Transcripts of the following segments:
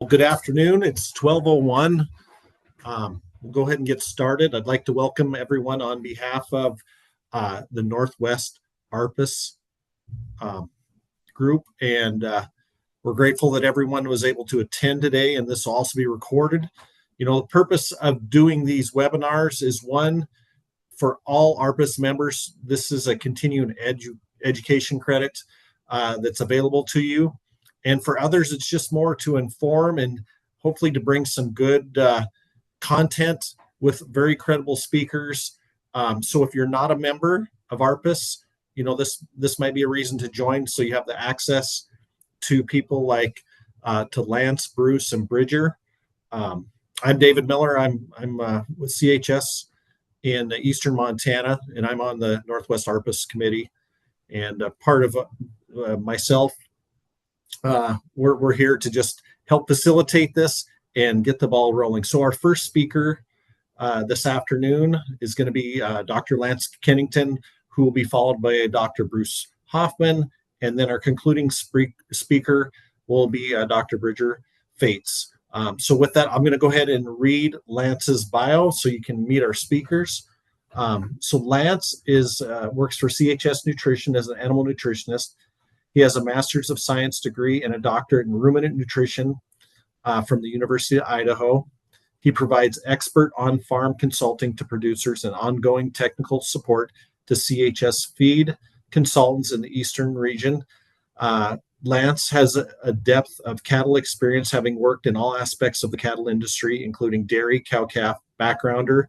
Well, good afternoon. It's 12:01. We'll go ahead and get started. I'd like to welcome everyone on behalf of the Northwest ARPAS group, and we're grateful that everyone was able to attend today, and this will also be recorded. You know, the purpose of doing these webinars is one, for all ARPAS members, this is a continuing education credit that's available to you. And for others, it's just more to inform and hopefully to bring some good content with very credible speakers. So if you're not a member of ARPAS, you know, this might be a reason to join, so you have the access to people like to Lance, Bruce, and Bridger. I'm David Miller. I'm with CHS in Eastern Montana, and I'm on the Northwest ARPAS committee. And part of myself, we're here to just help facilitate this and get the ball rolling. So our first speaker this afternoon is going to be Dr. Lance Kennington, who will be followed by Dr. Bruce Hoffman, and then our concluding speaker will be Dr. Bridger Fates. So with that, I'm going to go ahead and read Lance's bio so you can meet our speakers. So Lance works for CHS Nutrition as an animal nutritionist. He has a Master's of Science degree and a doctorate in ruminant nutrition from the University of Idaho. He provides expert on-farm consulting to producers and ongoing technical support to CHS feed consultants in the Eastern region. Lance has a depth of cattle experience, having worked in all aspects of the cattle industry, including dairy, cow-calf, backgrounder,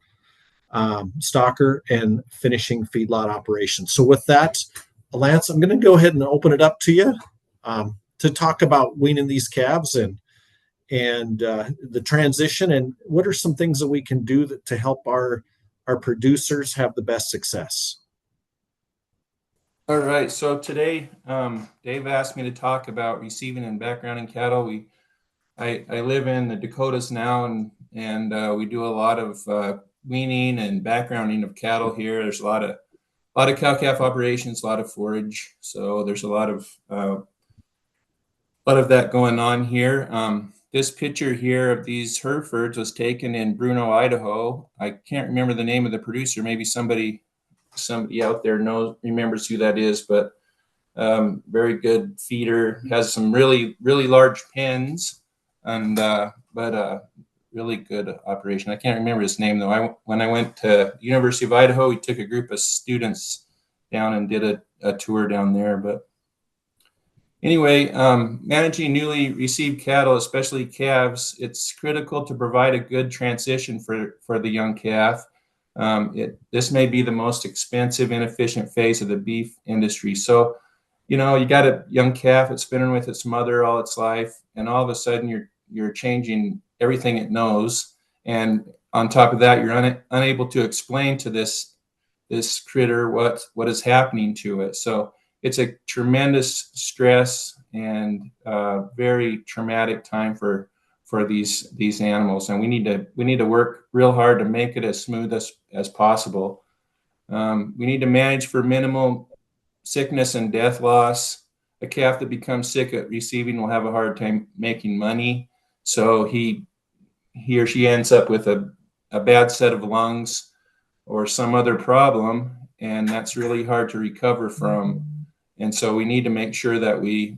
stocker, and finishing feedlot operations. So with that, Lance, I'm going to go ahead and open it up to you to talk about weaning these calves and the transition, and what are some things that we can do to help our producers have the best success. All right, so today Dave asked me to talk about receiving and backgrounding cattle. I live in the Dakotas now, and we do a lot of weaning and backgrounding of cattle here. There's a lot of cow-calf operations, a lot of forage, so there's a lot of that going on here. This picture here of these Herefords was taken in Bruno, Idaho. I can't remember the name of the producer. Maybe somebody out there remembers who that is, but very good feeder, has some really large pens, and but really good operation. I can't remember his name though. When I went to University of Idaho, we took a group of students down and did a tour down there. But anyway, managing newly received cattle, especially calves, it's critical to provide a good transition for the young calf. This may be the most expensive, inefficient phase of the beef industry. So, you know, you got a young calf that's been with its mother all its life, and all of a sudden you're changing everything it knows, and on top of that, you're unable to explain to this critter what is happening to it. So it's a tremendous stress and very traumatic time for these animals, and we need to work real hard to make it as smooth as possible. We need to manage for minimal sickness and death loss. A calf that becomes sick at receiving will have a hard time making money, so he or she ends up with a bad set of lungs or some other problem, and that's really hard to recover from. And so we need to make sure that we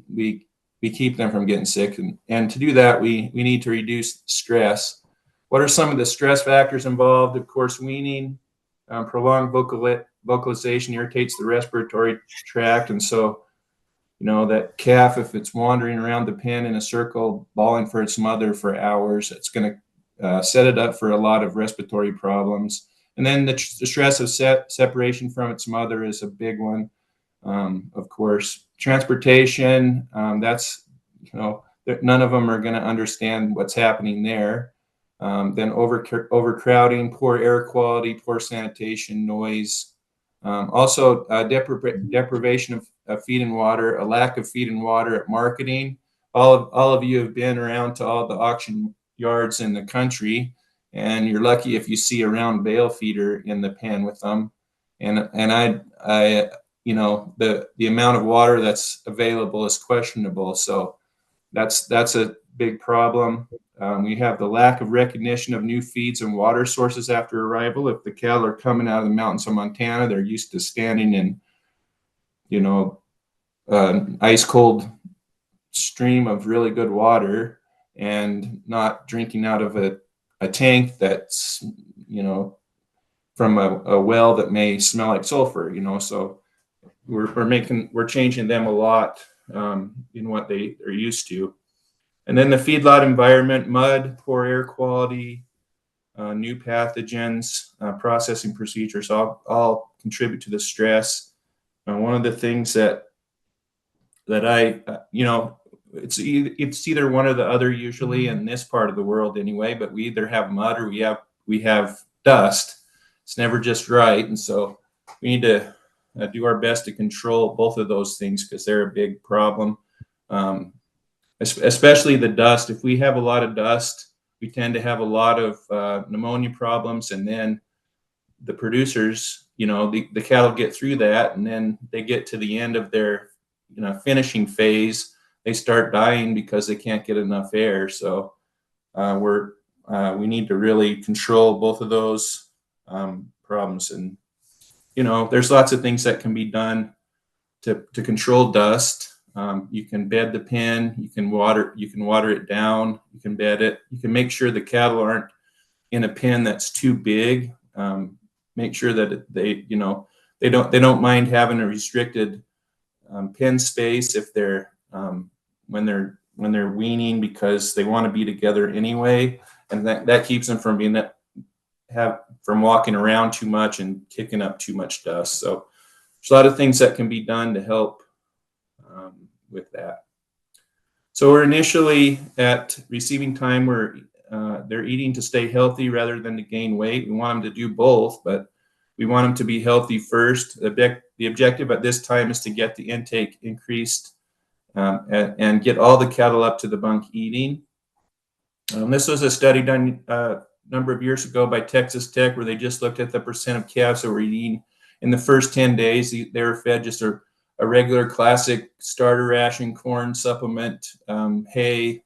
keep them from getting sick. And to do that, we need to reduce stress. What are some of the stress factors involved? Of course, weaning, prolonged vocalization irritates the respiratory tract. And so, you know, that calf, if it's wandering around the pen in a circle, bawling for its mother for hours, it's going to set it up for a lot of respiratory problems. And then the stress of separation from its mother is a big one. Of course, transportation, that's, you know, none of them are going to understand what's happening there. Then overcrowding, poor air quality, poor sanitation, noise. Also, deprivation of feed and water, a lack of feed and water at marketing. All of you have been around to all the auction yards in the country, and you're lucky if you see a round bale feeder in the pen with them. And I you know, the amount of water that's available is questionable. So that's big problem. We have the lack of recognition of new feeds and water sources after arrival. If the cattle are coming out of the mountains of Montana, they're used to standing in, ice cold stream of really good water and not drinking out of a tank that's, from a well that may smell like sulfur, so we're changing them a lot in what they're used to. And then the feedlot environment, mud, poor air quality, new pathogens, processing procedures all contribute to the stress. One of the things that I, it's either one or the other usually in this part of the world anyway, but we either have mud or we have dust. It's never just right. And so we need to do our best to control both of those things because they're a big problem. Especially the dust. If we have a lot of dust, we tend to have a lot of pneumonia problems. And then the producers, the cattle get through that, and then they get to the end of their, finishing phase. They start dying because they can't get enough air. So we need to really control both of those problems. And there's lots of things that can be done to control dust. You can bed the pen, you can water it down, you can bed it, you can make sure the cattle aren't in a pen that's too big. Make sure that they don't mind having a restricted pen space if they're when they're weaning, because they want to be together anyway, and that keeps them from from walking around too much and kicking up too much dust. So there's a lot of things that can be done to help with that. So we're initially at receiving time where they're eating to stay healthy rather than to gain weight. We want them to do both, but we want them to be healthy first. The objective at this time is to get the intake increased and get all the cattle up to the bunk eating. This was a study done a number of years ago by Texas Tech, where they just looked at the percent of calves that were eating in the first 10 days. They were fed just a regular classic starter ration, corn supplement, hay.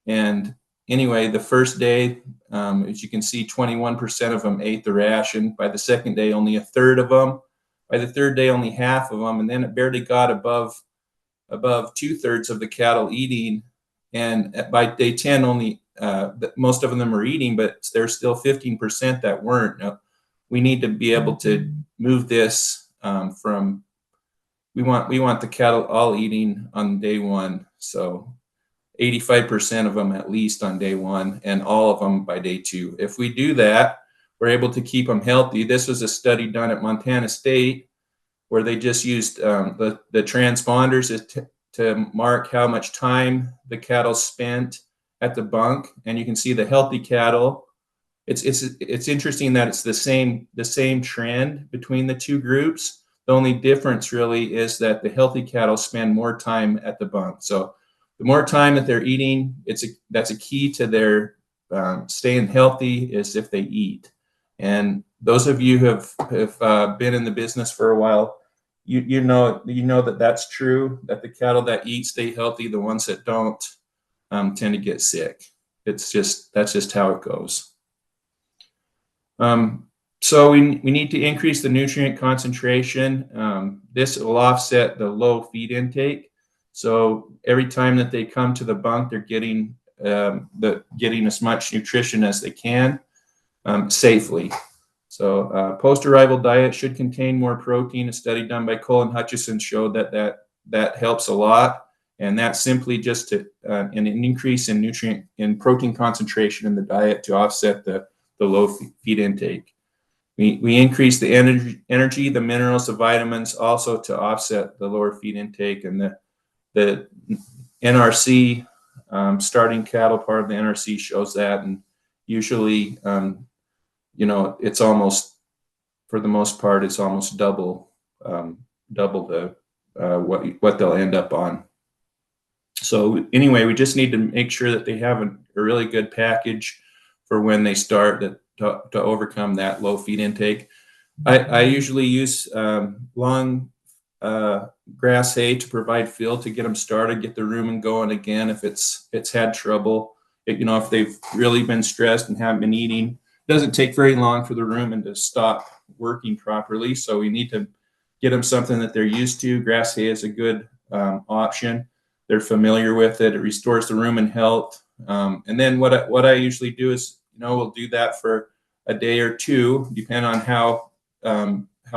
And anyway, the first day, as you can see, 21% of them ate the ration. By the second day, only a third of them. By the third day, only half of them. And then it barely got above 2/3 of the cattle eating. And by day 10, only most of them are eating, but there's still 15% that weren't. Now, we need to be able to move this from. We want the cattle all eating on day one. So 85% of them at least on day one, and all of them by day two. If we do that, we're able to keep them healthy. This was a study done at Montana State where they just used the transponders to mark how much time the cattle spent at the bunk, and you can see the healthy cattle. It's interesting that it's the same trend between the two groups. The only difference really is that the healthy cattle spend more time at the bunk. So the more time that they're eating, that's a key to their staying healthy, is if they eat. And those of you who have been in the business for a while, you know that that's true, that the cattle that eat stay healthy. The ones that don't tend to get sick. That's just how it goes. So we need to increase the nutrient concentration. This will offset the low feed intake. So every time that they come to the bunk, they're getting as much nutrition as they can safely. So post-arrival diet should contain more protein. A study done by Cole and Hutchison showed that helps a lot, and that's simply just an increase in protein concentration in the diet to offset the low feed intake. We increase the energy, the minerals, the vitamins, also to offset the lower feed intake. And the NRC, starting cattle part of the NRC shows that. And usually, it's almost, for the most part, it's almost double the what they'll end up on. So anyway, we just need to make sure that they have a really good package for when they start to overcome that low feed intake. I usually use long grass hay to provide fill to get them started, get the rumen going again if it's had trouble. If they've really been stressed and haven't been eating, it doesn't take very long for the rumen to stop working properly. So we need to get them something that they're used to. Grass hay is a good option. They're familiar with it. It restores the rumen health. And then what I usually do is, we'll do that for a day or two, depending on how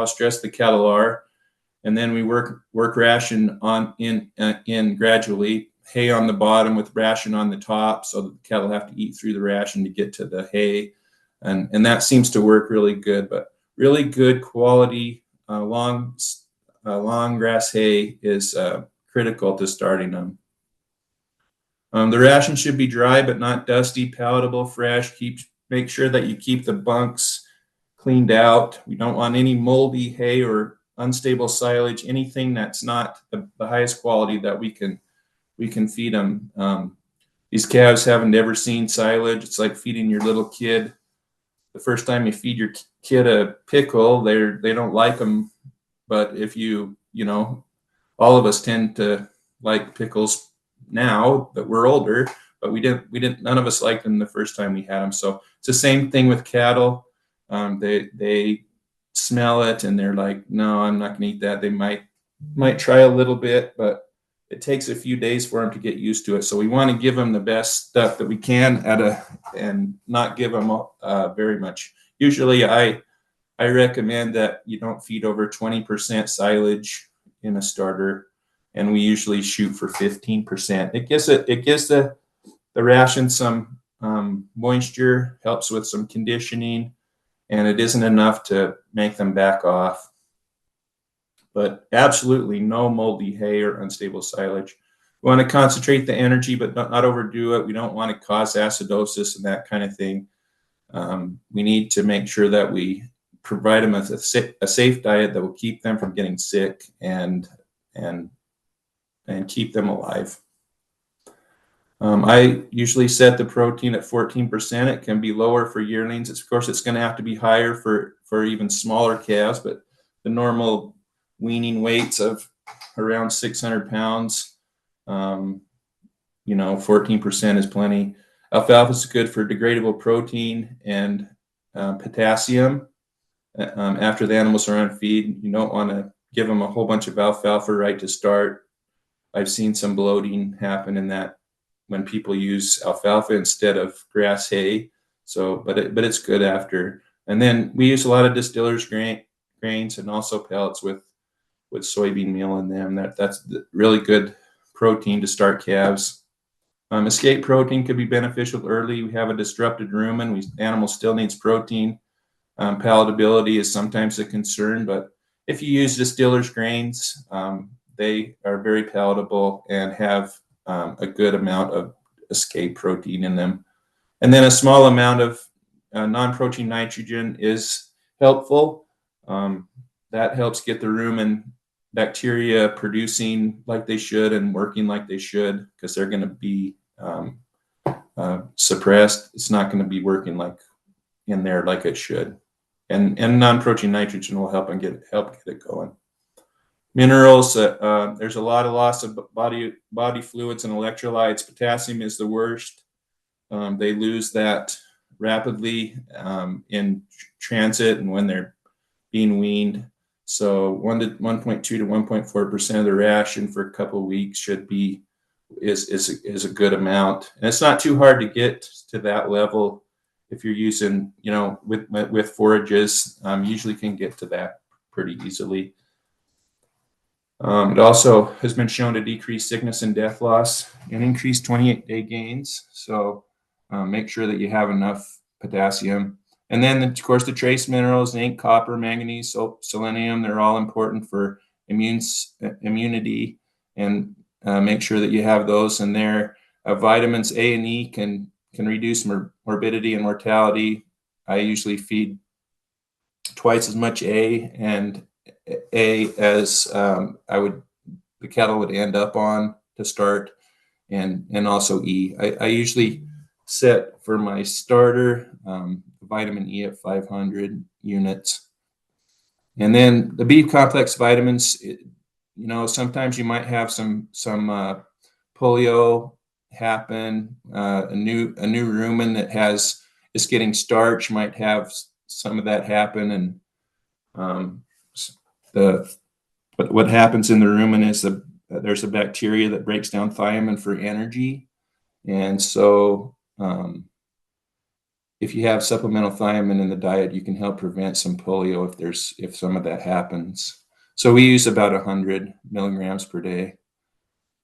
stressed the cattle are. And then we work ration in gradually, hay on the bottom with ration on the top, so that the cattle have to eat through the ration to get to the hay. And that seems to work really good. But really good quality long grass hay is critical to starting them. The ration should be dry but not dusty, palatable, fresh. Make sure that you keep the bunks cleaned out. We don't want any moldy hay or unstable silage, anything that's not the highest quality that we can feed them. These calves haven't ever seen silage. It's like feeding your little kid. The first time you feed your kid a pickle, they don't like them. But if all of us tend to like pickles now that we're older, but none of us liked them the first time we had them. So it's the same thing with cattle. They smell it and they're like, no, I'm not gonna eat that. They might try a little bit, but it takes a few days for them to get used to it. So we want to give them the best stuff that we can and not give them very much. Usually I recommend that you don't feed over 20% silage in a starter, and we usually shoot for 15%. It gives the ration some moisture, helps with some conditioning, and it isn't enough to make them back off. But absolutely no moldy hay or unstable silage. We want to concentrate the energy, but not overdo it. We don't want to cause acidosis and that kind of thing. We need to make sure that we provide them with a safe diet that will keep them from getting sick and keep them alive. I usually set the protein at 14%. It can be lower for yearlings. Of course, it's going to have to be higher for even smaller calves, but the normal weaning weights of around 600 pounds, 14% is plenty. Alfalfa is good for degradable protein and potassium. After the animals are on feed, you don't want to give them a whole bunch of alfalfa right to start. I've seen some bloating happen in that when people use alfalfa instead of grass hay. So, but it's good after. And then we use a lot of distillers grains and also pellets with soybean meal in them. That's really good protein to start calves. Escape protein could be beneficial early. We have a disrupted rumen. Animal still needs protein. Palatability is sometimes a concern, but if you use distillers grains, they are very palatable and have a good amount of escape protein in them. And then a small amount of non-protein nitrogen is helpful. That helps get the rumen bacteria producing like they should and working like they should, because they're going to be suppressed. It's not going to be working like in there like it should. And non-protein nitrogen will help get it going. Minerals, there's a lot of loss of body fluids and electrolytes. Potassium is the worst. They lose that rapidly in transit and when they're being weaned. So 1.2 to 1.4% of the ration for a couple of weeks is a good amount. And it's not too hard to get to that level if you're using, with forages. Usually can get to that pretty easily. It also has been shown to decrease sickness and death loss and increase 28-day gains. So make sure that you have enough potassium. And then, of course, the trace minerals, zinc, copper, manganese, selenium, they're all important for immunity, and make sure that you have those in there. Vitamins A and E can reduce morbidity and mortality. I usually feed twice as much A as the cattle would end up on to start, and also E. I usually set for my starter vitamin E at 500 units. And then the B complex vitamins, sometimes you might have some polio happen. A new rumen that is getting starch might have some of that happen, and what happens in the rumen is there's a bacteria that breaks down thiamine for energy, and so if you have supplemental thiamine in the diet, you can help prevent some polio if some of that happens. So we use about 100 milligrams per day.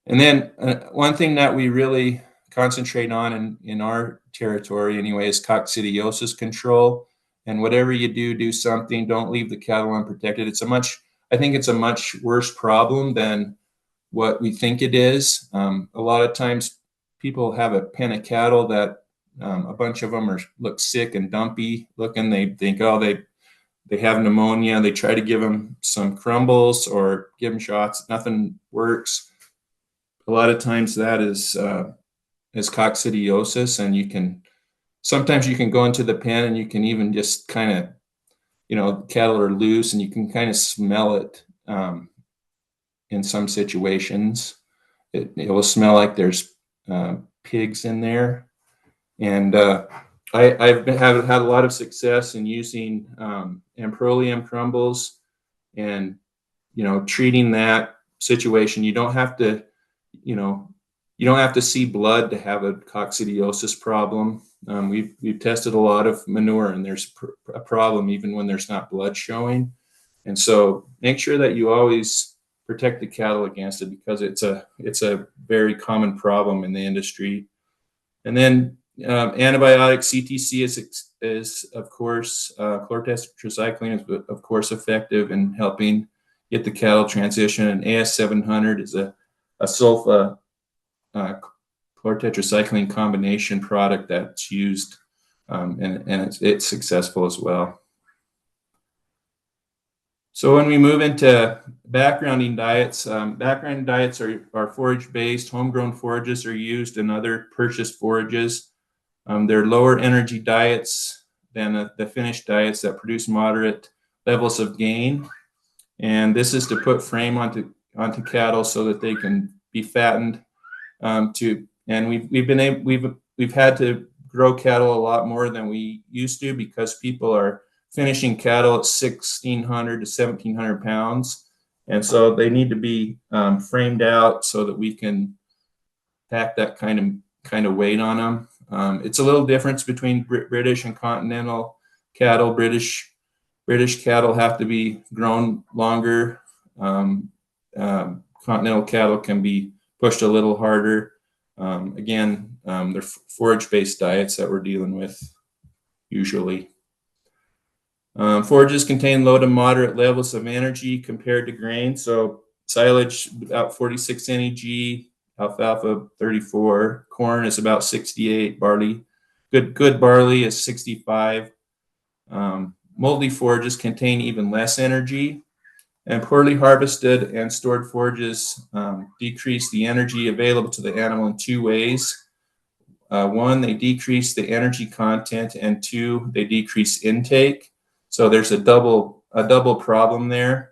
And then one thing that we really concentrate on in our territory anyway is coccidiosis control. And whatever you do something. Don't leave the cattle unprotected. I think it's a much worse problem than what we think it is. A lot of times people have a pen of cattle that a bunch of them look sick and dumpy looking. They think, oh, they have pneumonia. They try to give them some crumbles or give them shots. Nothing works. A lot of times that is coccidiosis, and sometimes you can go into the pen and you can even just kind of, cattle are loose and you can kind of smell it in some situations. It will smell like there's pigs in there. And I've had a lot of success in using Amprolium crumbles and, treating that situation. You don't have to see blood to have a coccidiosis problem. We've tested a lot of manure, and there's a problem even when there's not blood showing. And so make sure that you always protect the cattle against it, because it's a very common problem in the industry. And then antibiotic CTC is of course, chlortetracycline is of course effective in helping get the cattle transition. And AS700 is a sulfa chlortetracycline combination product that's used, and it's successful as well. So when we move into backgrounding diets, are forage-based. Homegrown forages are used, and other purchased forages. They're lower energy diets than the finished diets that produce moderate levels of gain. And this is to put frame onto cattle so that they can be fattened. And we've had to grow cattle a lot more than we used to, because people are finishing cattle at 1,600 to 1,700 pounds. And so they need to be framed out so that we can pack that kind of weight on them. It's a little difference between British and continental cattle. British cattle have to be grown longer. Continental cattle can be pushed a little harder. Again, they're forage-based diets that we're dealing with usually. Forages contain low to moderate levels of energy compared to grain. So silage about 46 NEG, alfalfa 34, corn is about 68, barley, good barley is 65. Moldy forages contain even less energy, and poorly harvested and stored forages decrease the energy available to the animal in two ways. One, they decrease the energy content, and two, they decrease intake. So there's a double problem there.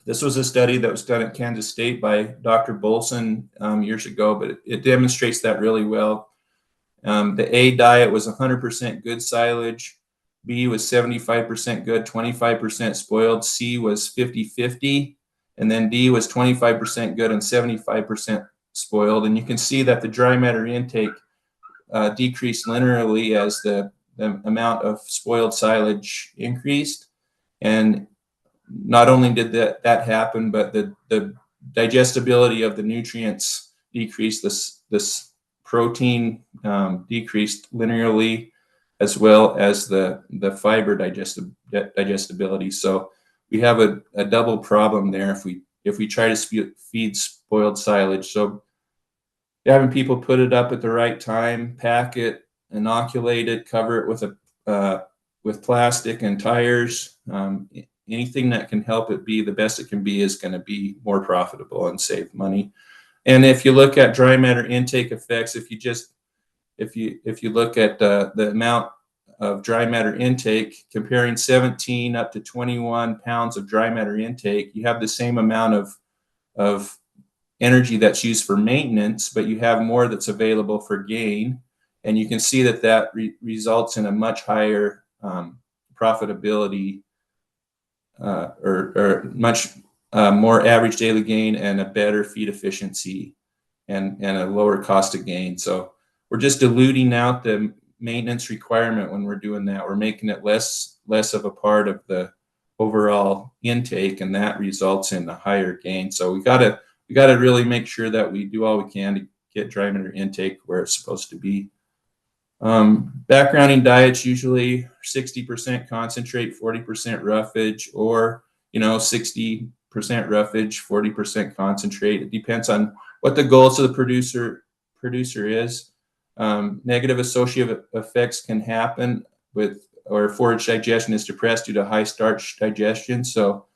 This was a study that was done at Kansas State by Dr. Bolson years ago, but it demonstrates that really well. The A diet was 100% good silage. B was 75% good, 25% spoiled. C was 50-50. And then D was 25% good and 75% spoiled. And you can see that the dry matter intake decreased linearly as the amount of spoiled silage increased. And not only did that happen, but the digestibility of the nutrients decreased. This protein decreased linearly, as well as the fiber digestibility. So we have a double problem there if we try to feed spoiled silage. So having people put it up at the right time, pack it, inoculate it, cover it with plastic and tires. Anything that can help it be the best it can be is going to be more profitable and save money. And if you look at dry matter intake effects, if you look at the amount of dry matter intake, comparing 17 up to 21 pounds of dry matter intake, you have the same amount of energy that's used for maintenance, but you have more that's available for gain. And you can see that that results in a much higher profitability or much more average daily gain and a better feed efficiency and a lower cost of gain. So we're just diluting out the maintenance requirement when we're doing that. We're making it less of a part of the overall intake, and that results in a higher gain. So we got to really make sure that we do all we can to get dry matter intake where it's supposed to be. Backgrounding diets usually 60% concentrate, 40% roughage, or 60% roughage, 40% concentrate. It depends on what the goals of the producer is. Negative associative effects can happen or forage digestion is depressed due to high starch digestion. So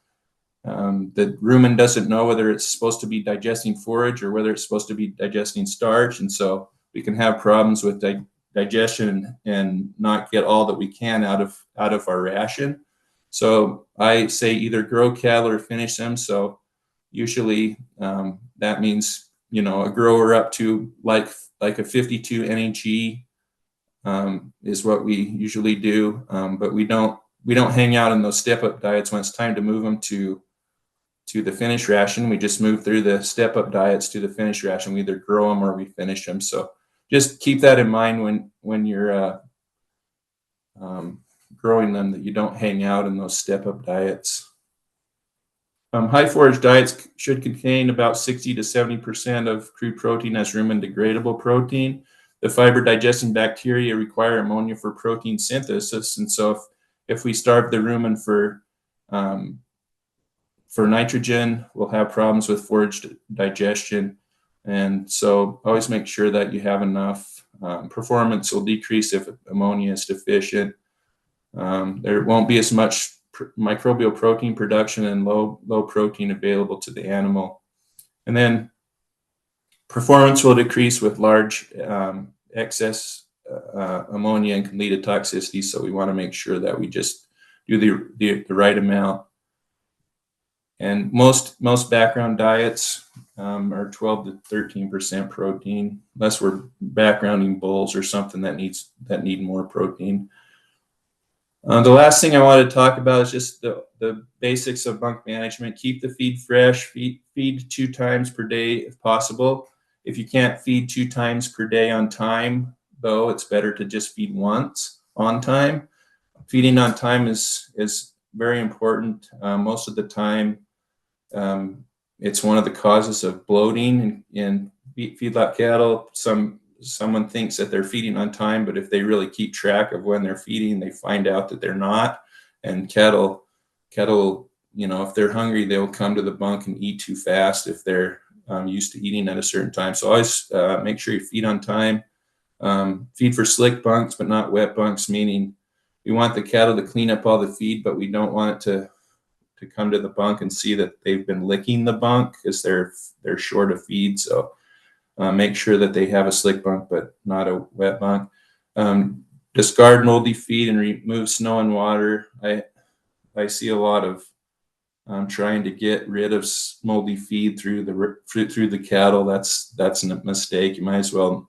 the rumen doesn't know whether it's supposed to be digesting forage or whether it's supposed to be digesting starch, and so we can have problems with digestion and not get all that we can out of our ration. So I say either grow cattle or finish them. So usually that means a grower up to like a 52 NEG is what we usually do, but we don't hang out in those step-up diets when it's time to move them to the finish ration. We just move through the step-up diets to the finish ration. We either grow them or we finish them. So just keep that in mind when you're growing them, that you don't hang out in those step-up diets. High forage diets should contain about 60 to 70% of crude protein as rumen degradable protein. The fiber digesting bacteria require ammonia for protein synthesis, and so if we starve the rumen for nitrogen, we'll have problems with forage digestion. And so always make sure that you have enough. Performance will decrease if ammonia is deficient. There won't be as much microbial protein production and low protein available to the animal. And then performance will decrease with large excess ammonia and can lead to toxicity. So we want to make sure that we just do the right amount. And most background diets are 12 to 13% protein, unless we're backgrounding bulls or something that need more protein. The last thing I want to talk about is just the basics of bunk management. Keep the feed fresh. Feed 2 times per day if possible. If you can't feed 2 times per day on time, though, it's better to just feed once on time. Feeding on time is very important. Most of the time, it's one of the causes of bloating in feedlot cattle. Someone thinks that they're feeding on time, but if they really keep track of when they're feeding, they find out that they're not. And cattle, if they're hungry, they'll come to the bunk and eat too fast if they're used to eating at a certain time. So always make sure you feed on time. Feed for slick bunks, but not wet bunks, meaning we want the cattle to clean up all the feed, but we don't want it to come to the bunk and see that they've been licking the bunk because they're short of feed. So make sure that they have a slick bunk, but not a wet bunk. Discard moldy feed and remove snow and water. I see a lot of trying to get rid of moldy feed through the cattle. That's a mistake. You might as well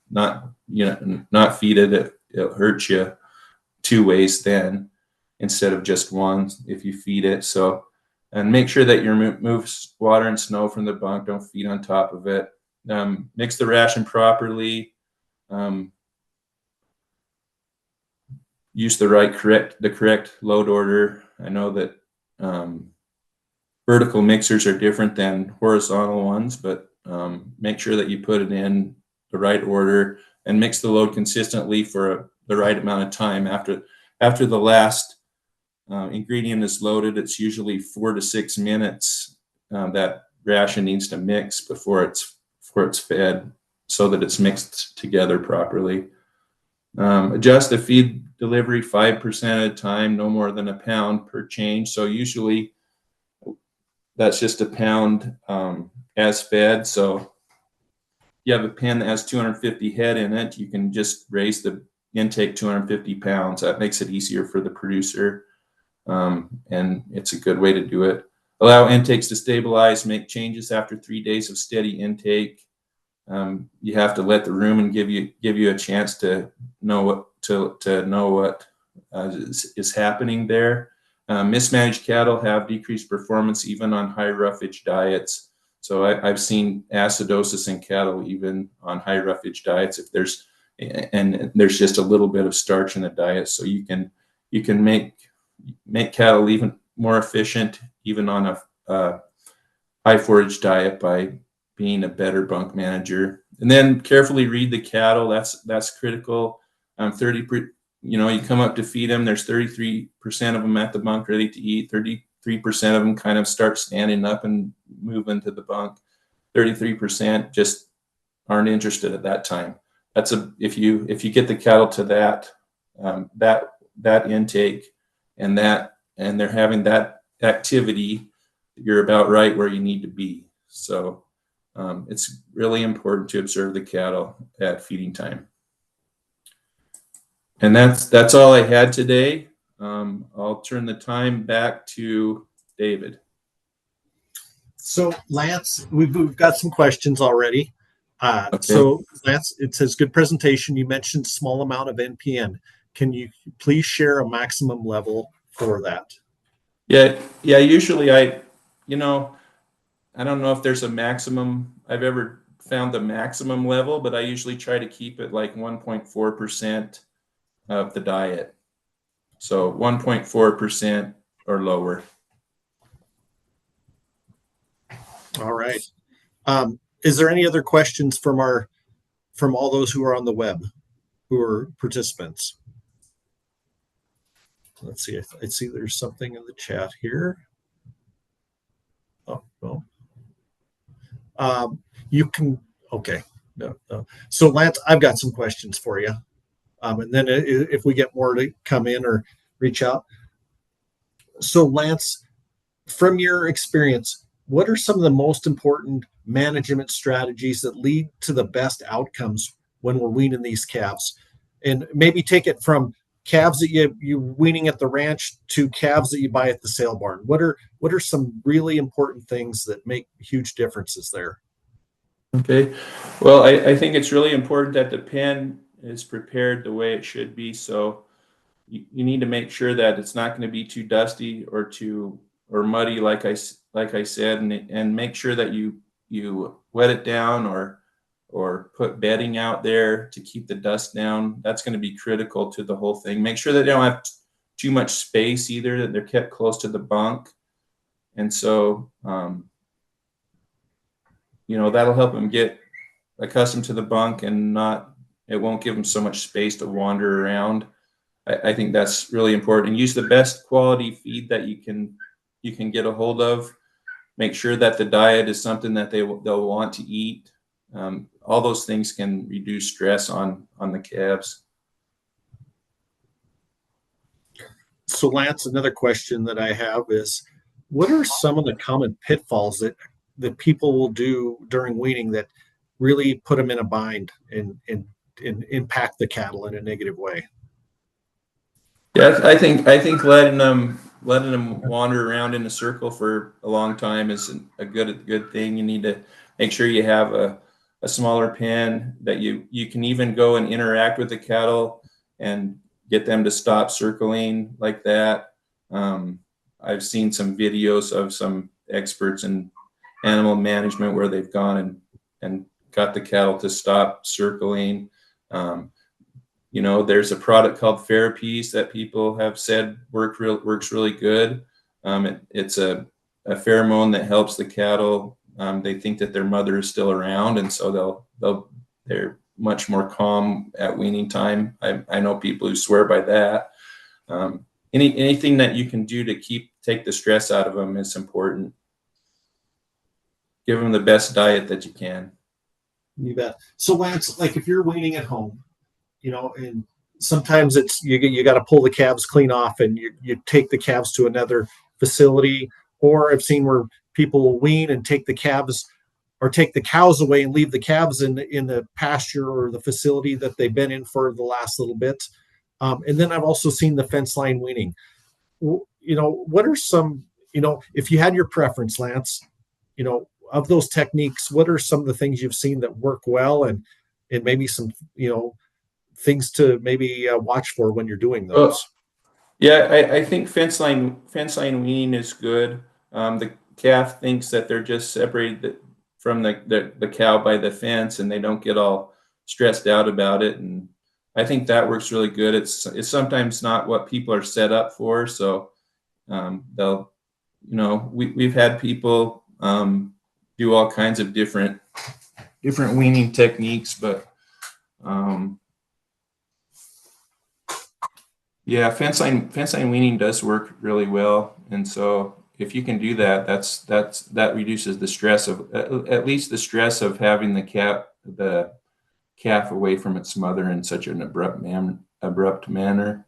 not feed it. It'll hurt you 2 ways then, instead of just one if you feed it. So, and make sure that you remove water and snow from the bunk. Don't feed on top of it. Mix the ration properly. Use the correct load order. I know that vertical mixers are different than horizontal ones, but make sure that you put it in the right order and mix the load consistently for the right amount of time. After the last ingredient is loaded, it's usually 4 to 6 minutes that ration needs to mix before it's fed, so that it's mixed together properly. Adjust the feed delivery 5% at a time, no more than a pound per change. So usually that's just a pound as fed. So you have a pen that has 250 head in it, you can just raise the intake 250 pounds. That makes it easier for the producer, and it's a good way to do it. Allow intakes to stabilize, make changes after 3 days of steady intake. You have to let the rumen give you a chance to know what is happening there. Mismanaged cattle have decreased performance even on high roughage diets. So I've seen acidosis in cattle even on high roughage diets if there's just a little bit of starch in the diet. So you can make cattle even more efficient even on a high forage diet by being a better bunk manager. And then carefully read the cattle. That's critical. 30, you come up to feed them. There's 33% of them at the bunk ready to eat. 33% of them kind of start standing up and move into the bunk. 33% just aren't interested at that time. If you get the cattle to that intake and they're having that activity, you're about right where you need to be. So it's really important to observe the cattle at feeding time. And that's all I had today. I'll turn the time back to David. So Lance, we've got some questions already. Okay. So Lance, it says good presentation. You mentioned small amount of NPN. Can you please share a maximum level for that? Yeah. Usually I don't know if there's a maximum. I've ever found the maximum level, but I usually try to keep it like 1.4% of the diet. So 1.4% or lower. All right. Is there any other questions from all those who are on the web, who are participants? Let's see. I see there's something in the chat here. Oh, no. You can, okay. No. So Lance, I've got some questions for you. And then if we get more to come in or reach out. So Lance, from your experience, what are some of the most important management strategies that lead to the best outcomes when we're weaning these calves? And maybe take it from calves that you weaning at the ranch to calves that you buy at the sale barn. What are some really important things that make huge differences there? Okay. Well, I think it's really important that the pen is prepared the way it should be. So you need to make sure that it's not going to be too dusty or muddy, like I said, and make sure that you wet it down or put bedding out there to keep the dust down. That's going to be critical to the whole thing. Make sure that they don't have too much space either, that they're kept close to the bunk. And so, that'll help them get accustomed to the bunk and it won't give them so much space to wander around. I think that's really important. And use the best quality feed that you can get a hold of. Make sure that the diet is something that they'll want to eat. All those things can reduce stress on the calves. So Lance, another question that I have is, what are some of the common pitfalls that people will do during weaning that really put them in a bind and impact the cattle in a negative way? Yeah, I think letting them wander around in a circle for a long time is a good thing. You need to make sure you have a smaller pen that you can even go and interact with the cattle and get them to stop circling like that. I've seen some videos of some experts in animal management where they've gone and got the cattle to stop circling. There's a product called Therapies that people have said works really good. It's a pheromone that helps the cattle. They think that their mother is still around, and so they're much more calm at weaning time. I know people who swear by that. Anything that you can do to take the stress out of them is important. Give them the best diet that you can. You bet. So Lance, like if you're weaning at home, and sometimes it's you got to pull the calves clean off and you take the calves to another facility, or I've seen where people will wean and take the calves or take the cows away and leave the calves in the pasture or the facility that they've been in for the last little bit. And then I've also seen the fence line weaning. What are some if you had your preference, Lance, of those techniques, what are some of the things you've seen that work well, and maybe some, things to maybe watch for when you're doing those? Well, yeah, I think fence line weaning is good. The calf thinks that they're just separated from the cow by the fence, and they don't get all stressed out about it. And I think that works really good. It's sometimes not what people are set up for, so they'll, we've had people do all kinds of different weaning techniques, but yeah, fence line weaning does work really well, and so if you can do that, that reduces the stress of, at least the stress of having the calf away from its mother in such an abrupt manner.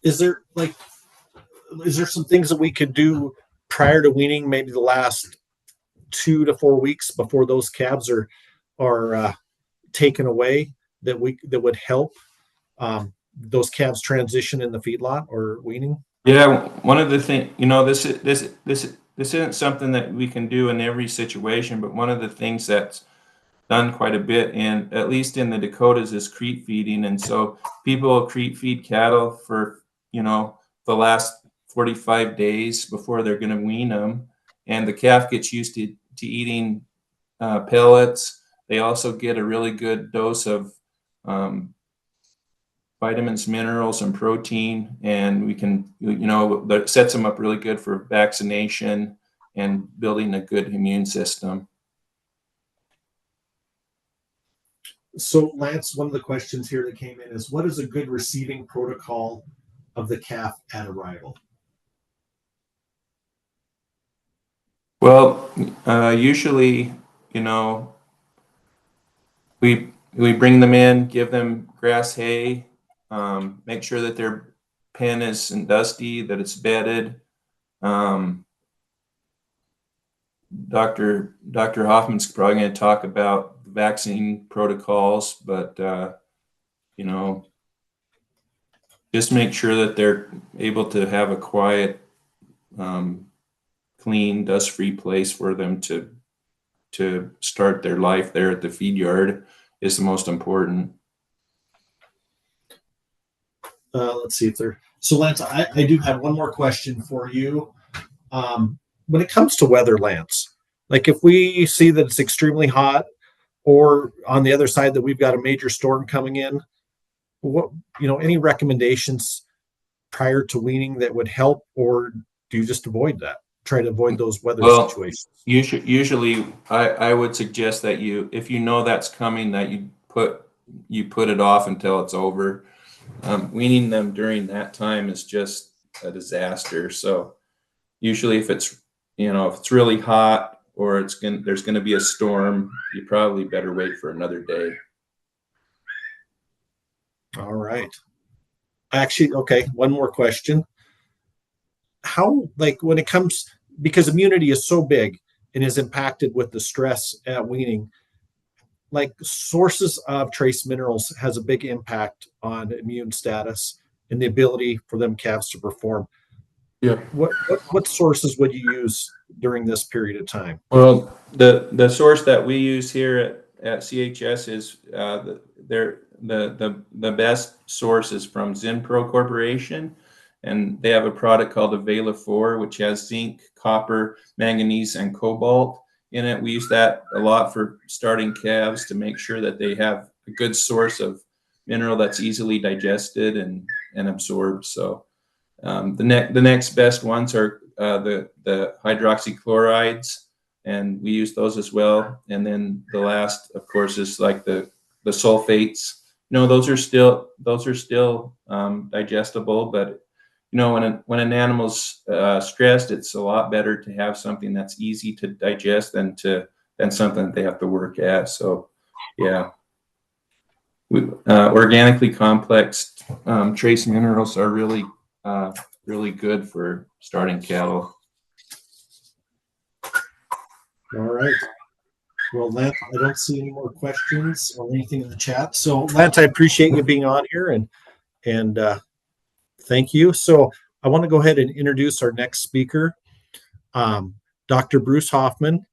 Is there some things that we could do prior to weaning, maybe the last 2 to 4 weeks before those calves are taken away, that would help those calves transition in the feedlot or weaning? Yeah, one of the things, this isn't something that we can do in every situation, but one of the things that's done quite a bit, and at least in the Dakotas, is creep feeding. And so people will creep feed cattle for, the last 45 days before they're going to wean them. And the calf gets used to eating pellets. They also get a really good dose of vitamins, minerals, and protein. And we can, that sets them up really good for vaccination and building a good immune system. So, Lance, one of the questions here that came in is, what is a good receiving protocol of the calf at arrival? Well, usually, we bring them in, give them grass hay, make sure that their pen isn't dusty, that it's bedded. Dr. Hoffman's probably going to talk about vaccine protocols, but just make sure that they're able to have a quiet, clean, dust-free place for them to start their life there at the feed yard is the most important. Let's see if they're so, Lance. I do have one more question for you. When it comes to weather, Lance, like if we see that it's extremely hot, or on the other side that we've got a major storm coming in, what, any recommendations prior to weaning that would help, or do you just avoid that? Try to avoid those weather situations. Usually, I would suggest that if you know that's coming, that you put it off until it's over. Weaning them during that time is just a disaster. So usually, if it's really hot, or there's going to be a storm, you probably better wait for another day. All right. Actually, okay, one more question. How, when it comes, because immunity is so big and is impacted with the stress at weaning, sources of trace minerals has a big impact on immune status and the ability for them calves to perform. Yeah. What sources would you use during this period of time? Well, the source that we use here at CHS is the best source is from Zinpro Corporation, and they have a product called Avela 4, which has zinc, copper, manganese, and cobalt in it. We use that a lot for starting calves to make sure that they have a good source of mineral that's easily digested and absorbed. So the next best ones are the hydroxychlorides, and we use those as well. And then the last, of course, is like the sulfates. Those are still digestible, but when an animal's stressed, it's a lot better to have something that's easy to digest than something that they have to work at. So, yeah, organically complex trace minerals are really good for starting cattle. All right. Well, Lance, I don't see any more questions or anything in the chat. So, Lance, I appreciate you being on here, and thank you. So, I want to go ahead and introduce our next speaker, Dr. Bruce Hoffman.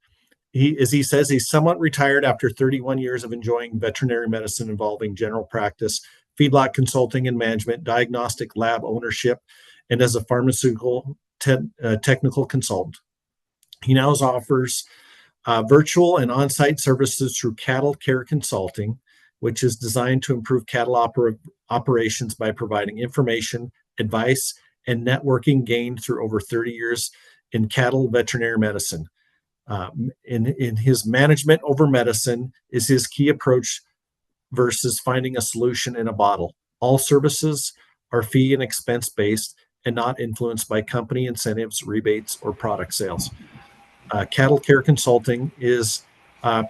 As he says, he's somewhat retired after 31 years of enjoying veterinary medicine involving general practice, feedlot consulting and management, diagnostic lab ownership, and as a pharmaceutical technical consultant. He now offers virtual and on-site services through Cattle Care Consulting, which is designed to improve cattle operations by providing information, advice, and networking gained through over 30 years in cattle veterinary medicine. In his management over medicine is his key approach versus finding a solution in a bottle. All services are fee and expense based and not influenced by company incentives, rebates, or product sales. Cattle Care Consulting is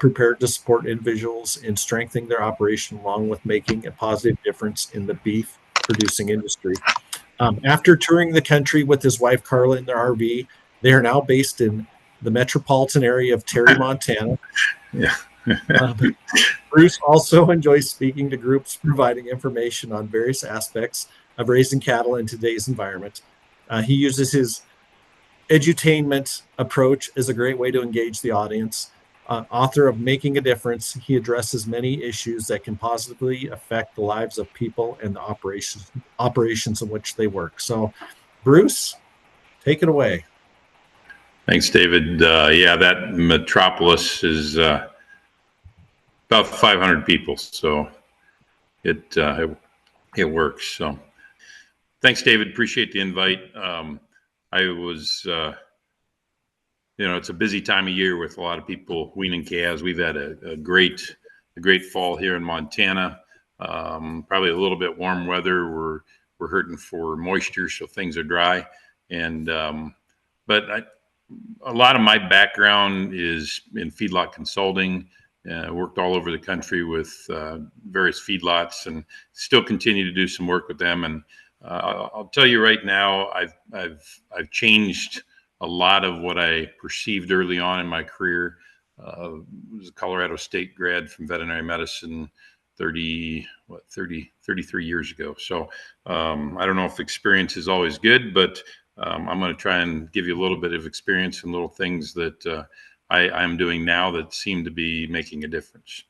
prepared to support individuals in strengthening their operation along with making a positive difference in the beef producing industry. After touring the country with his wife Carla in their RV, they are now based in the metropolitan area of Terry, Montana. Yeah. Bruce also enjoys speaking to groups, providing information on various aspects of raising cattle in today's environment. He uses his edutainment approach as a great way to engage the audience. Author of Making a Difference, he addresses many issues that can positively affect the lives of people and the operations in which they work. So, Bruce, take it away. Thanks, David. Yeah, that metropolis is about 500 people, so it works. So, thanks, David. Appreciate the invite. I was, it's a busy time of year with a lot of people weaning calves. We've had a great fall here in Montana. Probably a little bit warm weather. We're hurting for moisture, so things are dry. And but a lot of my background is in feedlot consulting. Worked all over the country with various feedlots, and still continue to do some work with them. And I'll tell you right now, I've changed a lot of what I perceived early on in my career. Was a Colorado State grad from veterinary medicine 33 years ago. So I don't know if experience is always good, but I'm going to try and give you a little bit of experience and little things that I'm doing now that seem to be making a difference.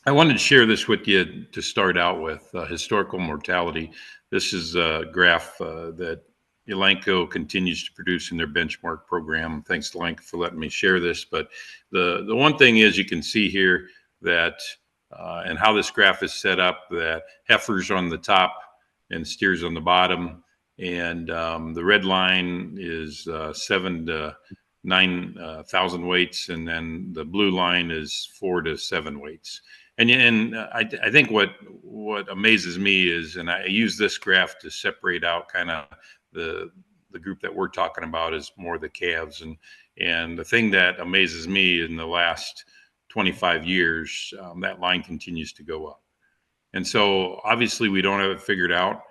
I wanted to share this with you to start out with, historical mortality. This is a graph that Elanco continues to produce in their benchmark program. Thanks to Elanco for letting me share this. But the one thing is, you can see here that, and how this graph is set up, that heifers on the top and steers on the bottom. And the red line is 7,000 to 9,000 weights, and then the blue line is 4 to 7 weights. And I think what amazes me is, and I use this graph to separate out kind of the group that we're talking about is more the calves. And the thing that amazes me in the last 25 years, that line continues to go up. And so obviously we don't have it figured out.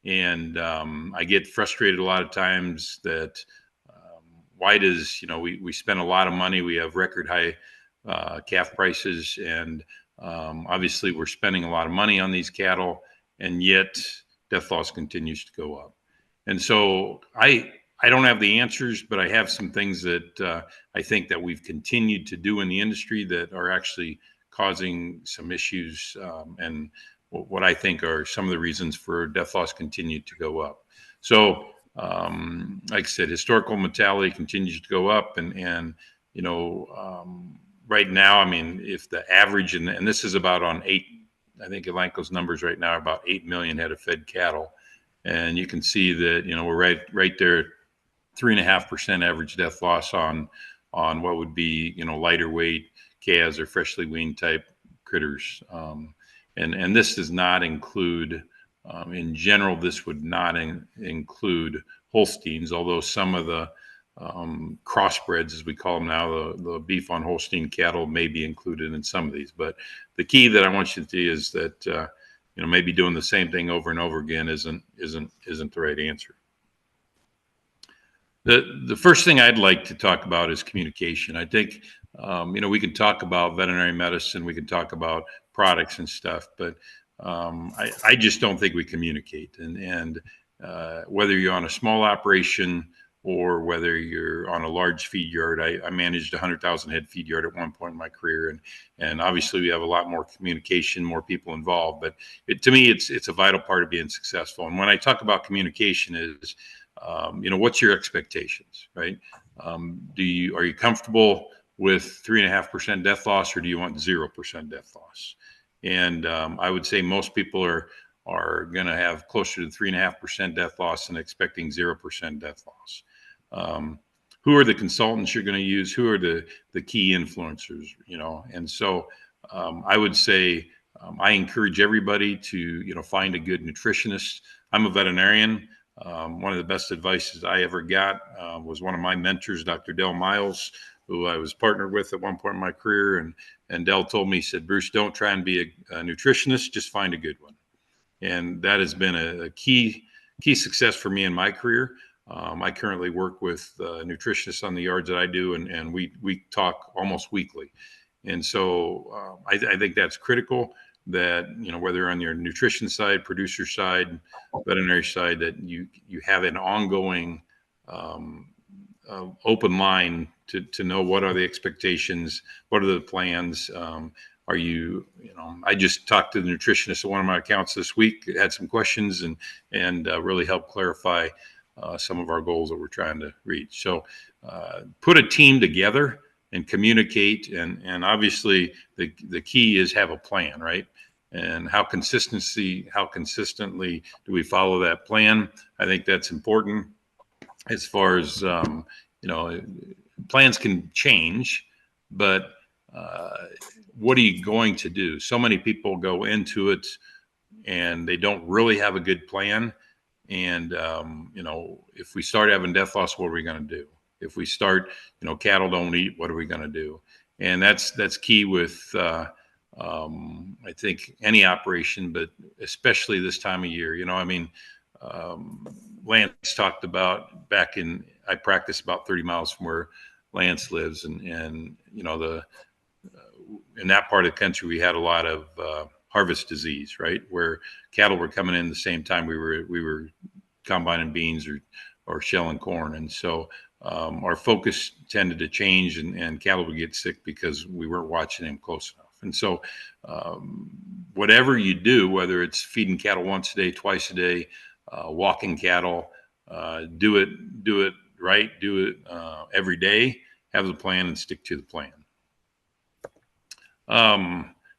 And I get frustrated a lot of times that why does, we spend a lot of money, we have record high calf prices, and obviously we're spending a lot of money on these cattle, and yet death loss continues to go up. And so I don't have the answers, but I have some things that I think that we've continued to do in the industry that are actually causing some issues, and what I think are some of the reasons for death loss continue to go up. So, like I said, historical mortality continues to go up, and right now, I mean, if the average, and this is about on I think Elanco's numbers right now are about 8 million head of fed cattle, and you can see that we're right there, 3.5% average death loss on what would be lighter weight calves or freshly weaned type critters. And this does not include, in general, this would not include Holsteins, although some of the crossbreds, as we call them now, the beef on Holstein cattle may be included in some of these. But the key that I want you to see is that maybe doing the same thing over and over again isn't the right answer. The first thing I'd like to talk about is communication. I think we can talk about veterinary medicine, we can talk about products and stuff, but I just don't think we communicate. And whether you're on a small operation or whether you're on a large feed yard. I managed a 100,000 head feed yard at one point in my career, and obviously we have a lot more communication, more people involved. But to me, it's a vital part of being successful. And when I talk about communication, is what's your expectations, right? Are you comfortable with 3.5% death loss, or do you want 0% death loss? And I would say most people are going to have closer to 3.5% death loss and expecting 0% death loss. Who are the consultants you're going to use? Who are the key influencers? And so I would say I encourage everybody to find a good nutritionist. I'm a veterinarian. One of the best advices I ever got was one of my mentors, Dr. Del Miles, who I was partnered with at one point in my career. And Del told me, he said, "Bruce, don't try and be a nutritionist, just find a good one." And that has been a key success for me in my career. I currently work with nutritionists on the yards that I do, and we talk almost weekly. And so I think that's critical, that, whether on your nutrition side, producer side, veterinary side, that you have an ongoing open line to know what are the expectations, what are the plans. Are you, I just talked to the nutritionist at one of my accounts this week, had some questions and really helped clarify some of our goals that we're trying to reach. So put a team together and communicate. And obviously the key is have a plan, right? And how consistently do we follow that plan? I think that's important. As far as, plans can change, but what are you going to do? So many people go into it and they don't really have a good plan. And, if we start having death loss, what are we going to do? If we start, cattle don't eat, what are we going to do? And that's key with, I think, any operation, but especially this time of year. Lance talked about I practiced about 30 miles from where Lance lives, and in that part of the country, we had a lot of harvest disease, right? Where cattle were coming in the same time we were combining beans or shelling corn. And so our focus tended to change, and cattle would get sick because we weren't watching them close enough. And so whatever you do, whether it's feeding cattle once a day, twice a day, walking cattle, do it right, do it every day, have the plan and stick to the plan.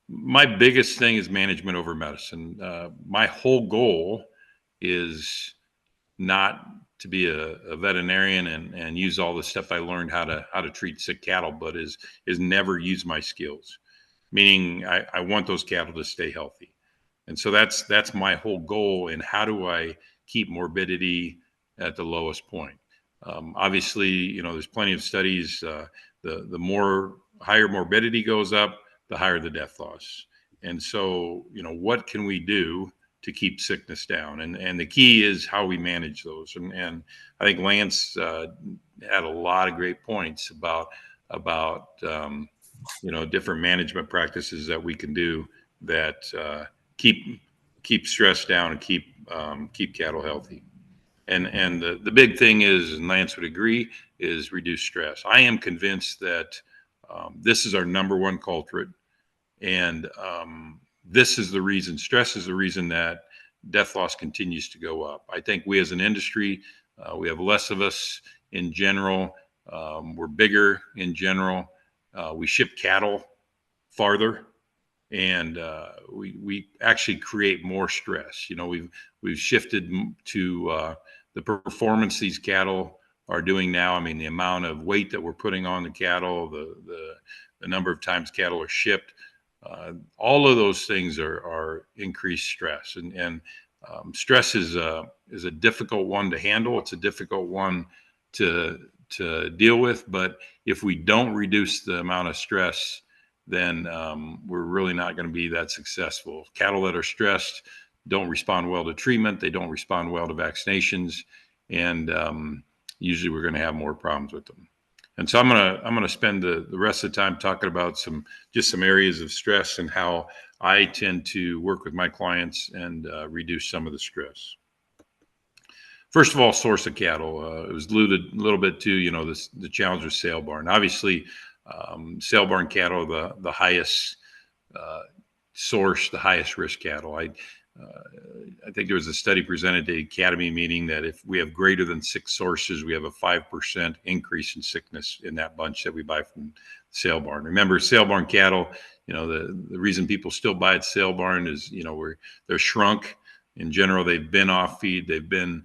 My biggest thing is management over medicine. My whole goal is not to be a veterinarian and use all the stuff I learned how to treat sick cattle, but is never use my skills. Meaning I want those cattle to stay healthy. And so that's my whole goal. And how do I keep morbidity at the lowest point? Obviously, there's plenty of studies. The more higher morbidity goes up, the higher the death loss. And so, what can we do to keep sickness down? And the key is how we manage those. And I think Lance had a lot of great points about different management practices that we can do that keep stress down and keep cattle healthy. And the big thing is, and Lance would agree, is reduce stress. I am convinced that this is our number one culprit. And this is the reason, stress is the reason that death loss continues to go up. I think we as an industry, we have less of us in general. We're bigger in general. We ship cattle farther, and we actually create more stress. We've shifted to the performance these cattle are doing now. I mean, the amount of weight that we're putting on the cattle, the number of times cattle are shipped, all of those things are increased stress. And stress is a difficult one to handle. It's a difficult one to deal with. But if we don't reduce the amount of stress, then we're really not going to be that successful. Cattle that are stressed don't respond well to treatment. They don't respond well to vaccinations. And usually we're going to have more problems with them. And so I'm gonna spend the rest of the time talking about some areas of stress and how I tend to work with my clients and reduce some of the stress. First of all, source of cattle. It was alluded a little bit to, the challenge with sale barn. Obviously, sale barn cattle are the highest source, the highest risk cattle. I think there was a study presented at the Academy meeting that if we have greater than 6 sources, we have a 5% increase in sickness in that bunch that we buy from sale barn. Remember, sale barn cattle, the reason people still buy at sale barn is, they're shrunk. In general, they've been off feed. They've been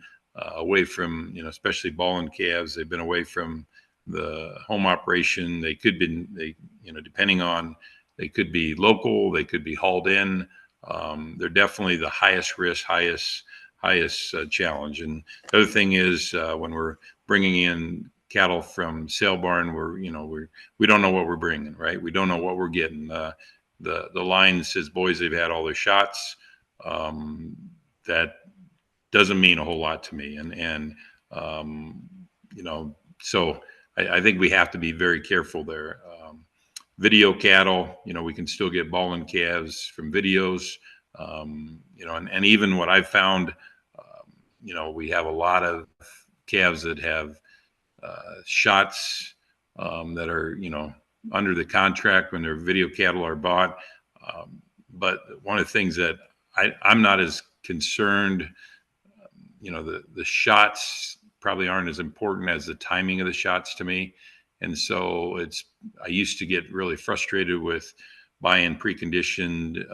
away from, especially ball and calves. They've been away from the home operation. They could be, depending on, they could be local. They could be hauled in. They're definitely the highest risk, highest challenge. And the other thing is when we're bringing in cattle from sale barn, we don't know what we're bringing, right? We don't know what we're getting. The line says, boys, they've had all their shots. That doesn't mean a whole lot to me. So I think we have to be very careful there. Video cattle, we can still get ball and calves from videos, and even what I've found, we have a lot of calves that have shots that are, under the contract when their video cattle are bought. But one of the things that I'm not as concerned, the shots probably aren't as important as the timing of the shots to me. And so I used to get really frustrated with buying preconditioned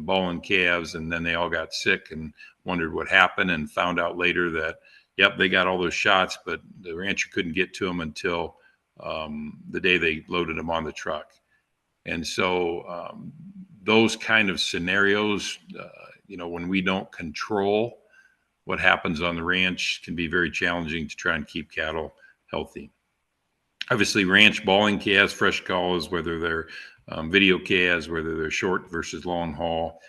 ball and calves, and then they all got sick and wondered what happened, and found out later that, yep, they got all those shots, but the rancher couldn't get to them until the day they loaded them on the truck. And so those kind of scenarios, when we don't control what happens on the ranch, can be very challenging to try and keep cattle healthy. Obviously, ranch balling calves, fresh calves, whether they're video calves, whether they're short versus long haul.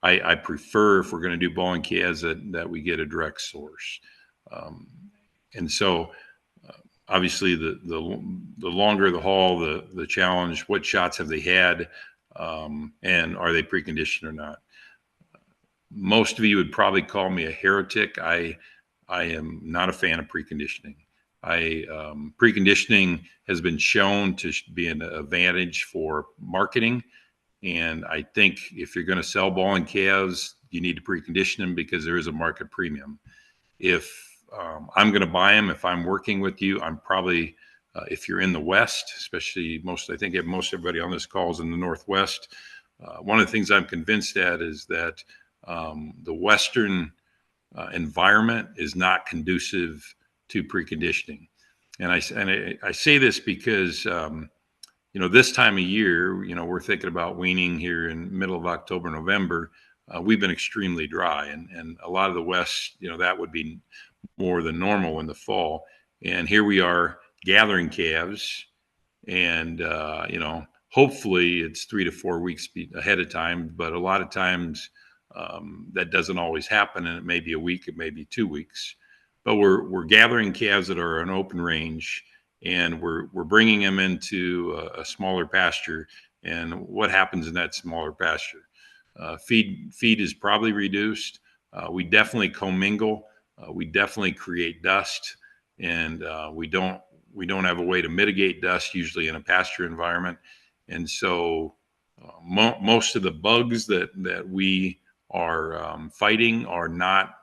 I prefer, if we're going to do balling calves, that we get a direct source. And so, obviously, the longer the haul, the challenge. What shots have they had, and are they preconditioned or not? Most of you would probably call me a heretic. I am not a fan of preconditioning. Preconditioning has been shown to be an advantage for marketing. And I think if you're going to sell ball and calves, you need to precondition them because there is a market premium. If I'm going to buy them, if I'm working with you, I'm probably, if you're in the West, especially I think most everybody on this call is in the Northwest. One of the things I'm convinced at is that the Western environment is not conducive to preconditioning. And I say this because, this time of year, we're thinking about weaning here in middle of October, November. We've been extremely dry, and a lot of the West, that would be more than normal in the fall. And here we are gathering calves, and, hopefully it's 3 to 4 weeks ahead of time, but a lot of times that doesn't always happen, and it may be a week, it may be 2 weeks. But we're gathering calves that are an open range, and we're bringing them into a smaller pasture. And what happens in that smaller pasture? Feed is probably reduced. We definitely commingle. We definitely create dust, and we don't have a way to mitigate dust usually in a pasture environment. And so most of the bugs that we are fighting are not,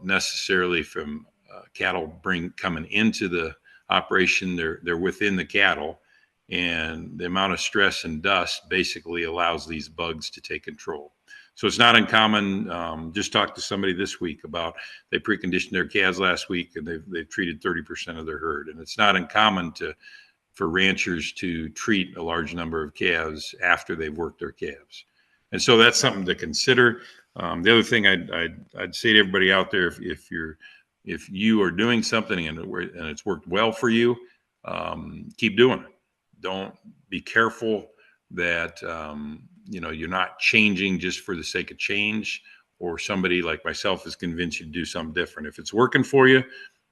necessarily from cattle coming into the operation. They're within the cattle, and the amount of stress and dust basically allows these bugs to take control. So it's not uncommon. Just talked to somebody this week about they preconditioned their calves last week, and they've treated 30% of their herd. And it's not uncommon for ranchers to treat a large number of calves after they've worked their calves. And so that's something to consider. The other thing I'd say to everybody out there, if you are doing something and it's worked well for you, keep doing it. Don't be careful that you're not changing just for the sake of change, or somebody like myself is convinced you to do something different. If it's working for you,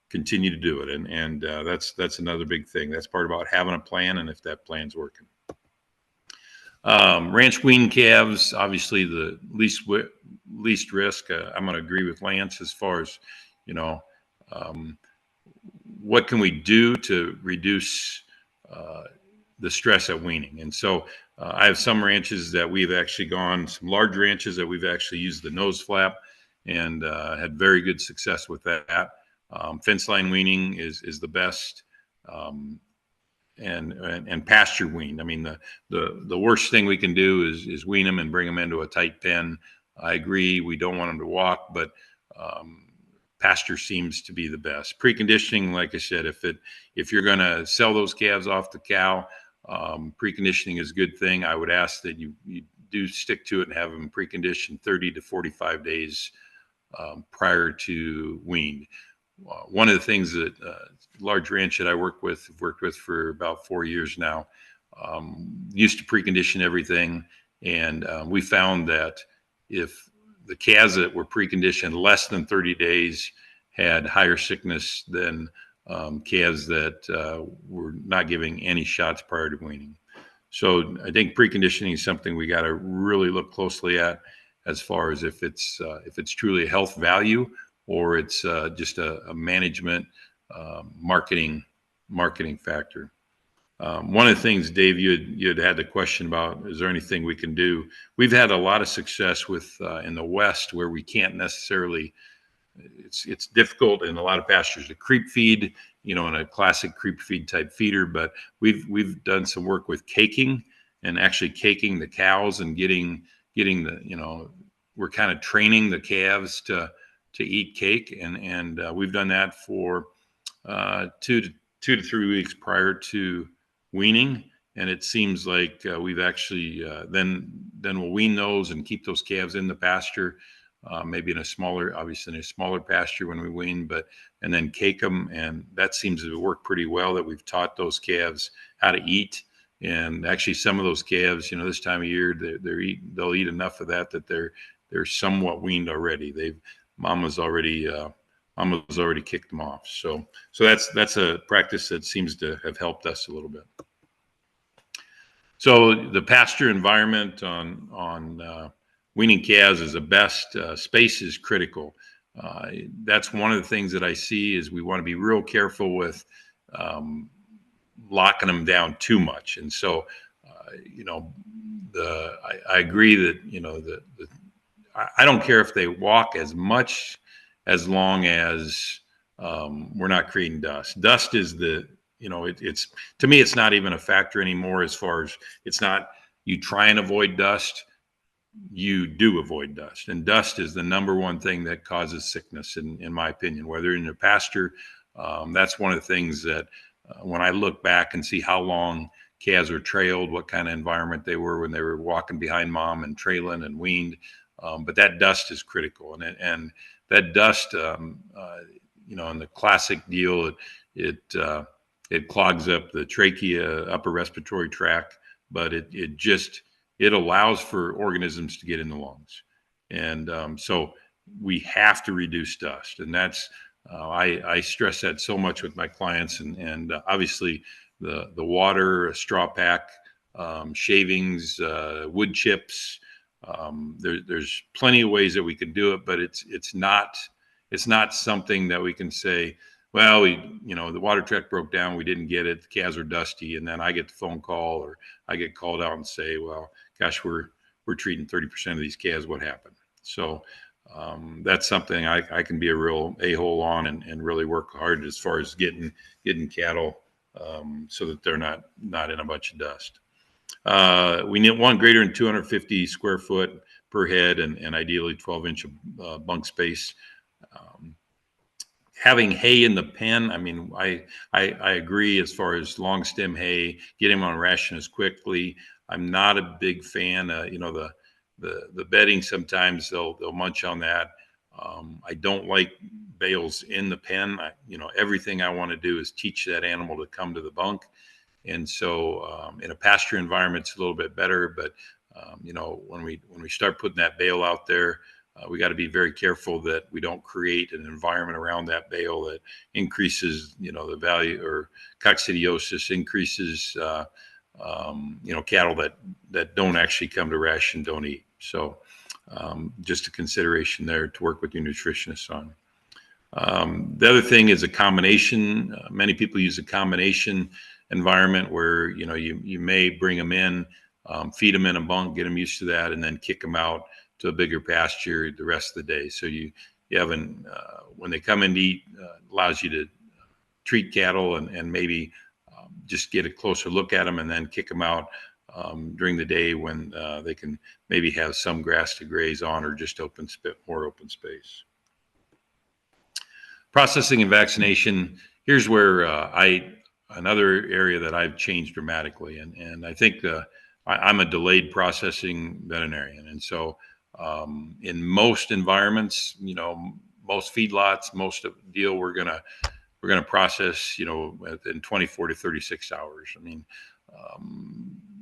continue to do it. And that's another big thing. That's part about having a plan, and if that plan's working. Ranch wean calves, obviously the least least risk. I'm going to agree with Lance as far as, what can we do to reduce the stress at weaning? And so I have some ranches that we've actually gone, some large ranches that we've actually used the nose flap and had very good success with that. Fence line weaning is the best. And pasture wean. I mean, the worst thing we can do is wean them and bring them into a tight pen. I agree. We don't want them to walk, but pasture seems to be the best. Preconditioning, like I said, if you're going to sell those calves off the cow, preconditioning is a good thing. I would ask that you do stick to it and have them preconditioned 30 to 45 days prior to weaned. One of the things that large ranch that I worked with for about 4 years now, used to precondition everything. And we found that if the calves that were preconditioned less than 30 days had higher sickness than calves that were not giving any shots prior to weaning. So I think preconditioning is something we got to really look closely at as far as if it's truly a health value or it's just a management marketing factor. One of the things, Dave, you had the question about, is there anything we can do? We've had a lot of success with in the West where we can't necessarily. It's difficult in a lot of pastures to creep feed, in a classic creep feed type feeder. But we've done some work with caking and actually caking the cows and getting the we're kind of training the calves to eat cake, and we've done that for 2 to 3 weeks prior to weaning, and it seems like we've actually then we'll wean those and keep those calves in the pasture, maybe in a smaller pasture when we wean, and then cake them, and that seems to work pretty well. That we've taught those calves how to eat, and actually some of those calves, this time of year, they'll eat enough of that they're somewhat weaned already. Mama's already kicked them off. So that's a practice that seems to have helped us a little bit. So the pasture environment on weaning calves is the best. Space is critical. That's one of the things that I see is we want to be real careful with locking them down too much. And so, I agree that I don't care if they walk as much as long as we're not creating dust. Dust is it's to me, it's not even a factor anymore as far as it's not, you try and avoid dust, you do avoid dust. And dust is the number one thing that causes sickness, in my opinion, whether in a pasture. That's one of the things that when I look back and see how long calves are trailed, what kind of environment they were when they were walking behind mom and trailing and weaned. But that dust is critical, and that dust, in the classic deal, it clogs up the trachea, upper respiratory tract, but it allows for organisms to get in the lungs, and so we have to reduce dust, and that's I stress that so much with my clients, and obviously the water, straw pack, shavings, wood chips. There's plenty of ways that we can do it, but it's not something that we can say, well, the water truck broke down, we didn't get it, the calves are dusty, and then I get the phone call or I get called out and say, well, gosh, we're treating 30% of these calves, what happened? So that's something I can be a real a-hole on and really work hard as far as getting cattle so that they're not in a bunch of dust. We need one greater than 250 square foot per head and ideally 12-inch bunk space. Having hay in the pen, I mean, I agree as far as long stem hay, get him on rations quickly. I'm not a big fan. The bedding, sometimes they'll munch on that. I don't like bales in the pen. Everything I want to do is teach that animal to come to the bunk. And so in a pasture environment, it's a little bit better. But, when we start putting that bale out there, we got to be very careful that we don't create an environment around that bale that increases, the value, or coccidiosis, increases, cattle that don't actually come to ration, don't eat. So just a consideration there to work with your nutritionist on. The other thing is a combination. Many people use a combination environment where, you may bring them in, feed them in a bunk, get them used to that, and then kick them out to a bigger pasture the rest of the day. So you haven't, when they come in to eat, allows you to treat cattle and maybe just get a closer look at them and then kick them out during the day when they can maybe have some grass to graze on or just more open space. Processing and vaccination. Here's where another area that I've changed dramatically, and I think I'm a delayed processing veterinarian, and so in most environments, most feedlots, most of the deal, we're gonna process, in 24 to 36 hours. I mean,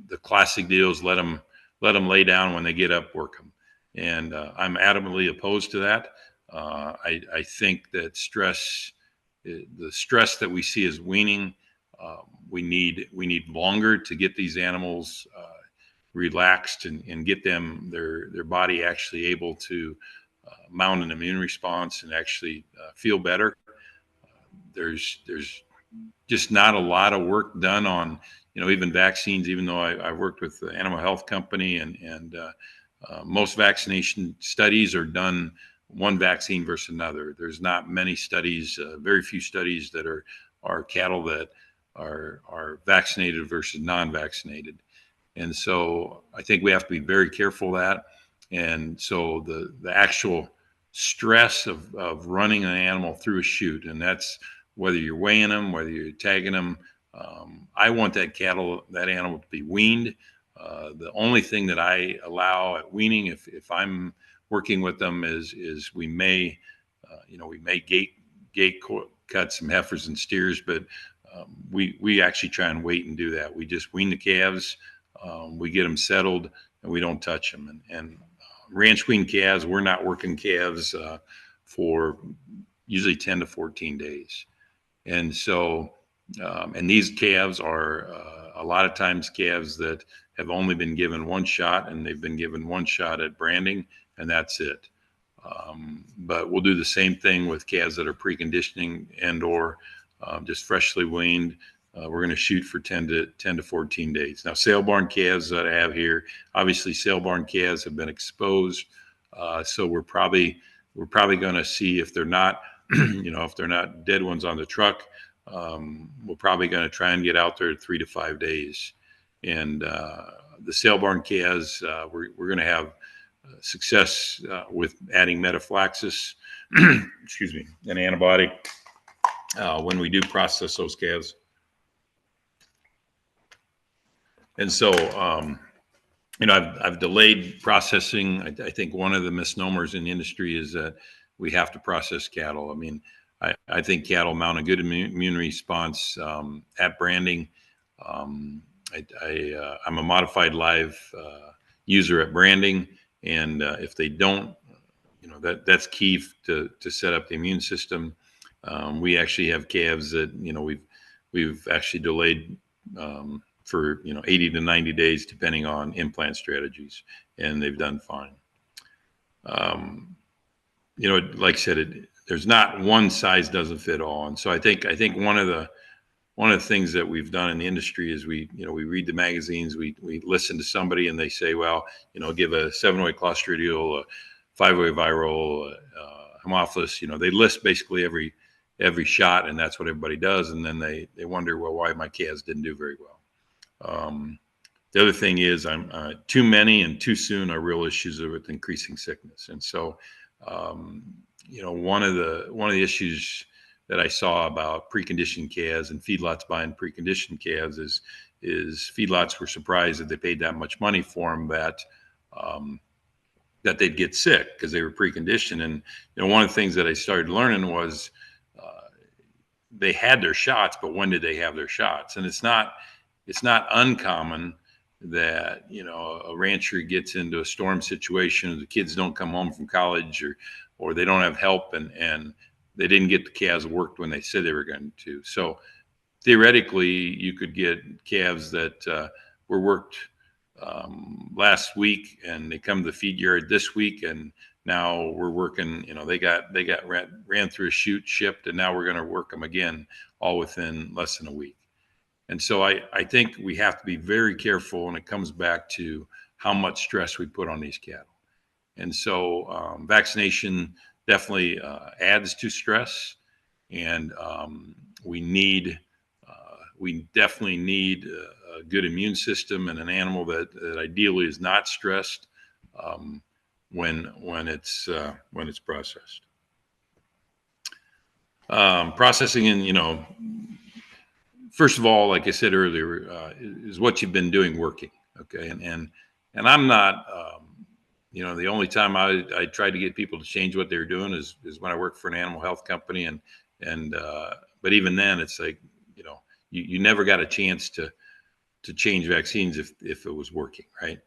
the classic deal is let them lay down. When they get up, work them, and I'm adamantly opposed to that. I think that the stress that we see is weaning. We need longer to get these animals relaxed and get them their body actually able to mount an immune response and actually feel better. There's just not a lot of work done on even vaccines. Even though I've worked with the animal health company and most vaccination studies are done one vaccine versus another. There's not many studies, very few studies that are cattle that are vaccinated versus non-vaccinated. And so I think we have to be very careful of that. And so the actual stress of running an animal through a chute, and that's whether you're weighing them, whether you're tagging them. I want that animal to be weaned. The only thing that I allow at weaning, if I'm working with them, is we may gate cut some heifers and steers, but we actually try and wait and do that. We just wean the calves, we get them settled, and we don't touch them. And ranch wean calves, we're not working calves for usually 10 to 14 days. And so, and these calves are a lot of times calves that have only been given one shot, and they've been given one shot at branding, and that's it. But we'll do the same thing with calves that are preconditioning and or just freshly weaned. We're going to shoot for 10 to 14 days. Now, sale barn calves that I have here, obviously sale barn calves have been exposed. So we're probably going to see if they're not, if they're not dead ones on the truck, we're probably going to try and get out there 3 to 5 days. And the sale barn calves, we're going to have success with adding metaphylaxis, excuse me, an antibiotic when we do process those calves. And so, I've delayed processing. I think one of the misnomers in the industry is that we have to process cattle. I mean, I think cattle mount a good immune response at branding. I'm a modified live user at branding, and if they don't, that's key to set up the immune system. We actually have calves that we've actually delayed for 80 to 90 days, depending on implant strategies, and they've done fine. Like I said, there's not one size doesn't fit all, and so I think one of the things that we've done in the industry is we read the magazines, we listen to somebody, and they say, well, give a 7-way Clostridial, a 5-way viral, Haemophilus. They list basically every shot, and that's what everybody does, and then they wonder, well, why my calves didn't do very well. The other thing is I'm too many and too soon are real issues with increasing sickness. And so, one of the issues that I saw about preconditioned calves and feedlots buying preconditioned calves is feedlots were surprised that they paid that much money for them that they'd get sick because they were preconditioned. And one of the things that I started learning was they had their shots, but when did they have their shots? And it's not uncommon that a rancher gets into a storm situation, the kids don't come home from college, or they don't have help, and they didn't get the calves worked when they said they were going to. So theoretically, you could get calves that were worked last week, and they come to the feed yard this week, and now we're working. They ran through a chute, shipped, and now we're going to work them again, all within less than a week. And so I think we have to be very careful when it comes back to how much stress we put on these cattle. And so vaccination definitely adds to stress, and we definitely need a good immune system and an animal that ideally is not stressed when it's processed. Processing, and first of all, like I said earlier, is what you've been doing working. Okay, and I'm not. The only time I try to get people to change what they're doing is when I work for an animal health company, but even then, it's like you never got a chance to change vaccines if it was working, right?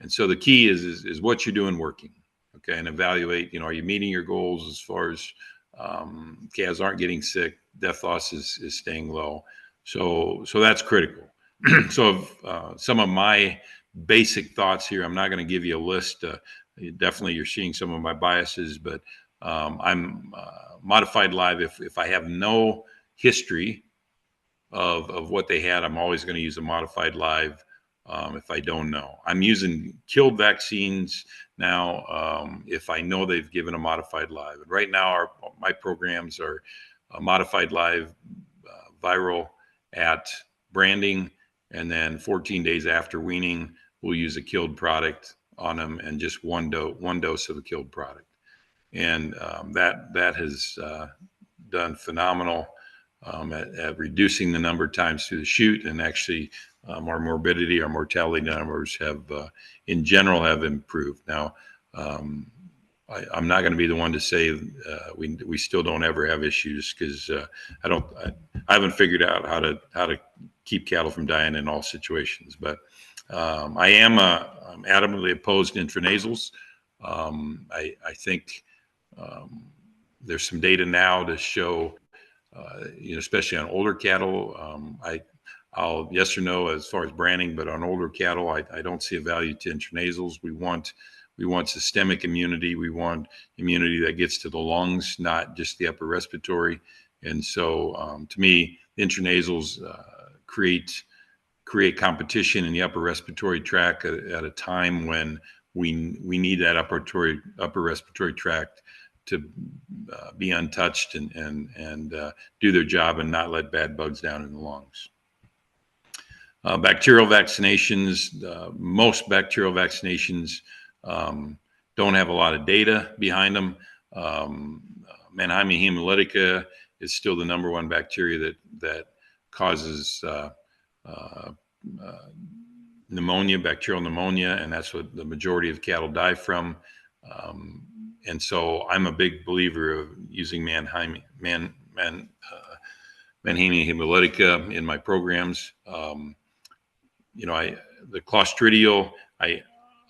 And so the key is what you're doing working, okay, and evaluate. Are you meeting your goals as far as calves aren't getting sick, death loss is staying low, so that's critical. So some of my basic thoughts here. I'm not going to give you a list. Definitely, you're seeing some of my biases, but I'm modified live. If I have no history of what they had, I'm always going to use a modified live. If I don't know, I'm using killed vaccines now. If I know they've given a modified live, and right now my programs are modified live, viral at branding, and then 14 days after weaning, we'll use a killed product on them, and just one dose of a killed product, and that has done phenomenal at reducing the number of times through the chute, and actually our morbidity, our mortality numbers have, in general, have improved. Now, I'm not going to be the one to say we still don't ever have issues, because I haven't figured out how to keep cattle from dying in all situations. But I'm adamantly opposed to intranasals. I think there's some data now to show, especially on older cattle. I'll yes or no as far as branding, but on older cattle, I don't see a value to intranasals. We want systemic immunity. We want immunity that gets to the lungs, not just the upper respiratory. And so, to me, intranasals create competition in the upper respiratory tract at a time when we need that upper respiratory tract to be untouched and do their job and not let bad bugs down in the lungs. Bacterial vaccinations, most bacterial vaccinations don't have a lot of data behind them. Mannheimia hemolytica is still the number one bacteria that causes pneumonia, bacterial pneumonia, and that's what the majority of cattle die from. And so I'm a big believer of using Mannheimia hemolytica in my programs. The Clostridial I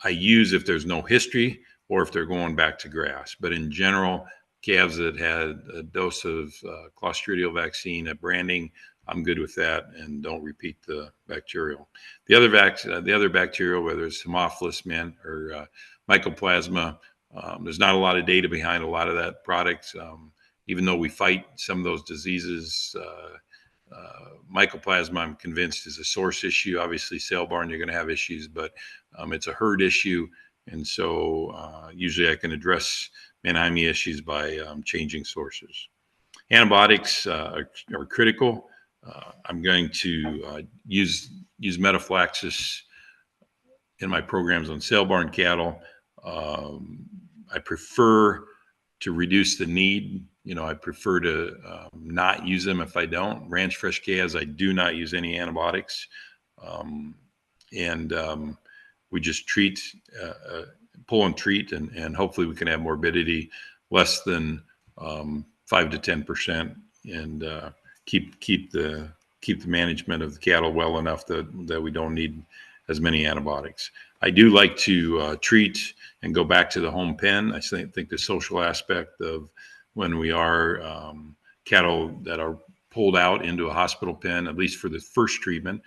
use if there's no history or if they're going back to grass. But in general, calves that had a dose of Clostridial vaccine at branding, I'm good with that and don't repeat the bacterial. The other bacterial, whether it's Haemophilus or Mycoplasma, there's not a lot of data behind a lot of that product. Even though we fight some of those diseases, Mycoplasma, I'm convinced, is a source issue. Obviously, sale barn, you're going to have issues, but it's a herd issue. And so usually I can address Mannheimia issues by changing sources. Antibiotics are critical. I'm going to use metaphylaxis in my programs on sale barn cattle. I prefer to reduce the need. I prefer to not use them if I don't. Ranch fresh calves, I do not use any antibiotics. We just treat, pull and treat, and hopefully we can have morbidity less than 5 to 10%, and keep the management of the cattle well enough that we don't need as many antibiotics. I do like to treat and go back to the home pen. I think the social aspect of when we are cattle that are pulled out into a hospital pen, at least for the first treatment,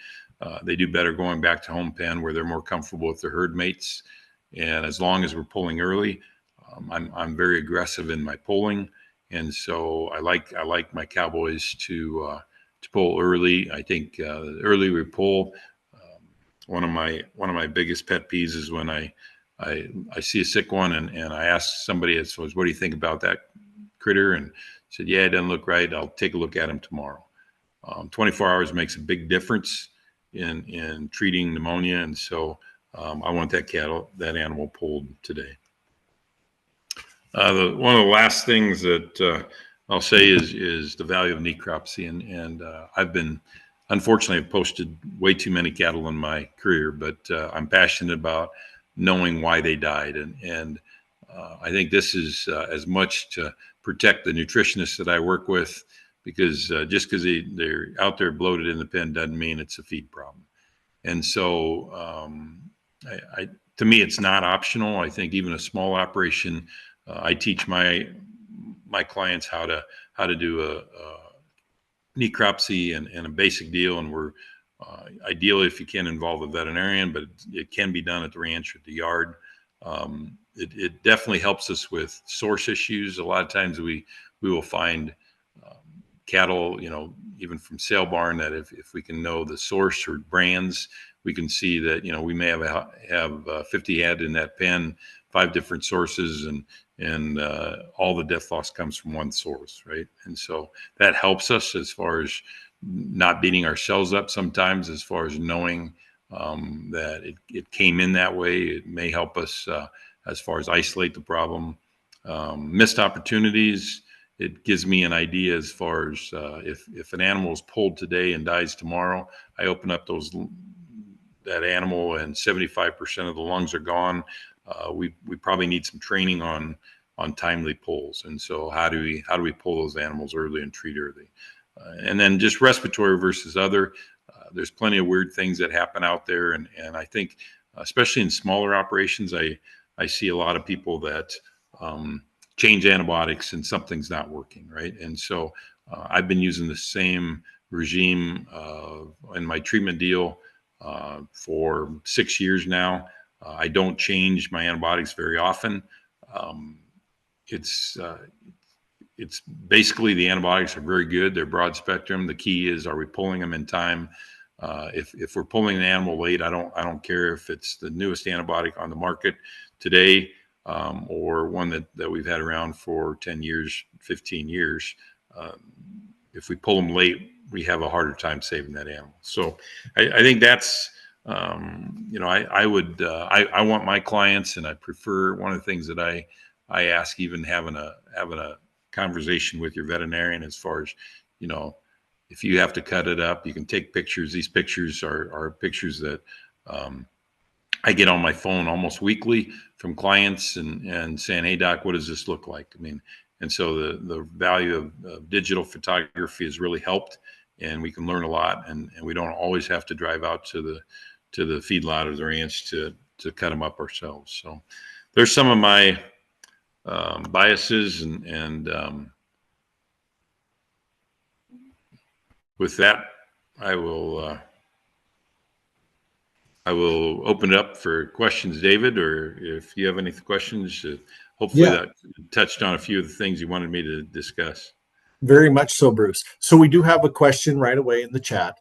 They do better going back to home pen where they're more comfortable with their herd mates. And as long as we're pulling early, I'm very aggressive in my pulling. And so I like my cowboys to pull early. I think the earlier we pull, one of my biggest pet peeves is when I see a sick one and I ask somebody, I suppose, what do you think about that critter? And said, yeah, it doesn't look right. I'll take a look at him tomorrow. 24 hours makes a big difference in treating pneumonia, and so I want that animal pulled today. One of the last things that I'll say is the value of necropsy, and unfortunately, I've posted way too many cattle in my career, but I'm passionate about knowing why they died, and I think this is as much to protect the nutritionists that I work with, because just because they're out there bloated in the pen doesn't mean it's a feed problem. And so to me, it's not optional. I think even a small operation, I teach my clients how to do a necropsy and a basic deal. And we're ideally, if you can, involve a veterinarian, but it can be done at the ranch or at the yard. It definitely helps us with source issues. A lot of times we will find cattle, even from sale barn, that if we can know the source or brands, we can see that, we may have 50 head in that pen, 5 different sources, and all the death loss comes from one source, right? And so that helps us as far as not beating ourselves up sometimes, as far as knowing that it came in that way. It may help us as far as isolate the problem. Missed opportunities, it gives me an idea as far as if an animal is pulled today and dies tomorrow, I open up that animal and 75% of the lungs are gone. We probably need some training on timely pulls. And so how do we pull those animals early and treat early? And then just respiratory versus other. There's plenty of weird things that happen out there, and I think especially in smaller operations, I see a lot of people that change antibiotics and something's not working, right? And so I've been using the same regime in my treatment deal for 6 years now. I don't change my antibiotics very often. It's basically the antibiotics are very good. They're broad spectrum. The key is, are we pulling them in time? If we're pulling an animal late, I don't care if it's the newest antibiotic on the market today or one that we've had around for 10 years, 15 years. If we pull them late, we have a harder time saving that animal. So I think that's, I want my clients, and I prefer, one of the things that I ask, even having a conversation with your veterinarian, as far as, if you have to cut it up, you can take pictures. These pictures are pictures that I get on my phone almost weekly from clients and saying, hey, doc, what does this look like? I mean, and so the value of digital photography has really helped, and we can learn a lot, and we don't always have to drive out to the feedlot or the ranch to cut them up ourselves. So there's some of my biases, and with that, I will open it up for questions, David, or if you have any questions. Hopefully that touched on a few of the things you wanted me to discuss. Very much so, Bruce. So we do have a question right away in the chat.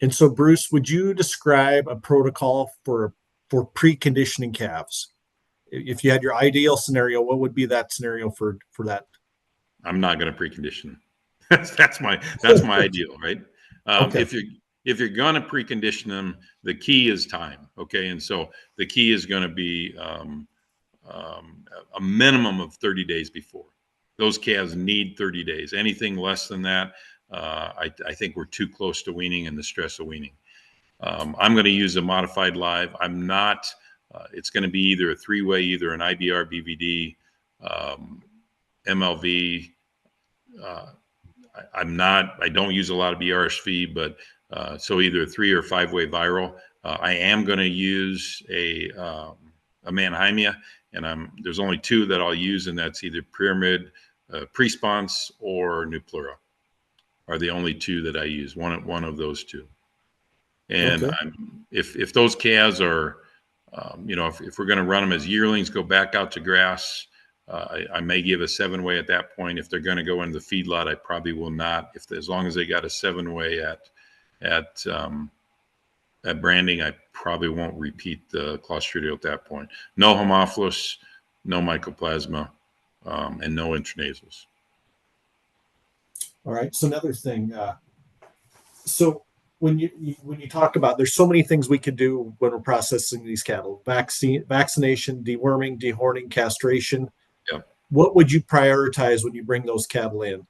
And so, Bruce, would you describe a protocol for preconditioning calves? If you had your ideal scenario, what would be that scenario for that? I'm not going to precondition. That's my ideal, right? Okay. If you're going to precondition them, the key is time. Okay, and so the key is going to be a minimum of 30 days before. Those calves need 30 days. Anything less than that, I think we're too close to weaning and the stress of weaning. I'm going to use a modified live. I'm not. It's going to be either a 3-way, either an IBR, BVD, MLV. I don't use a lot of BRSV, but so either a 3 or 5-way viral. I am going to use a Mannheimia, and there's only 2 that I'll use, and that's either Pyramid, Presponse, or Nuplura are the only 2 that I use. One of those 2. And Okay. if those calves are, if we're going to run them as yearlings, go back out to grass, I may give a 7-way at that point. If they're going to go into the feedlot, I probably will not. As long as they got a 7-way at branding, I probably won't repeat the Clostridial at that point. No Haemophilus, no Mycoplasma, and no intranasals. All right. So another thing. So when you talk about, there's so many things we can do when we're processing these cattle: vaccination, deworming, dehorning, castration. Yep. What would you prioritize when you bring those cattle in?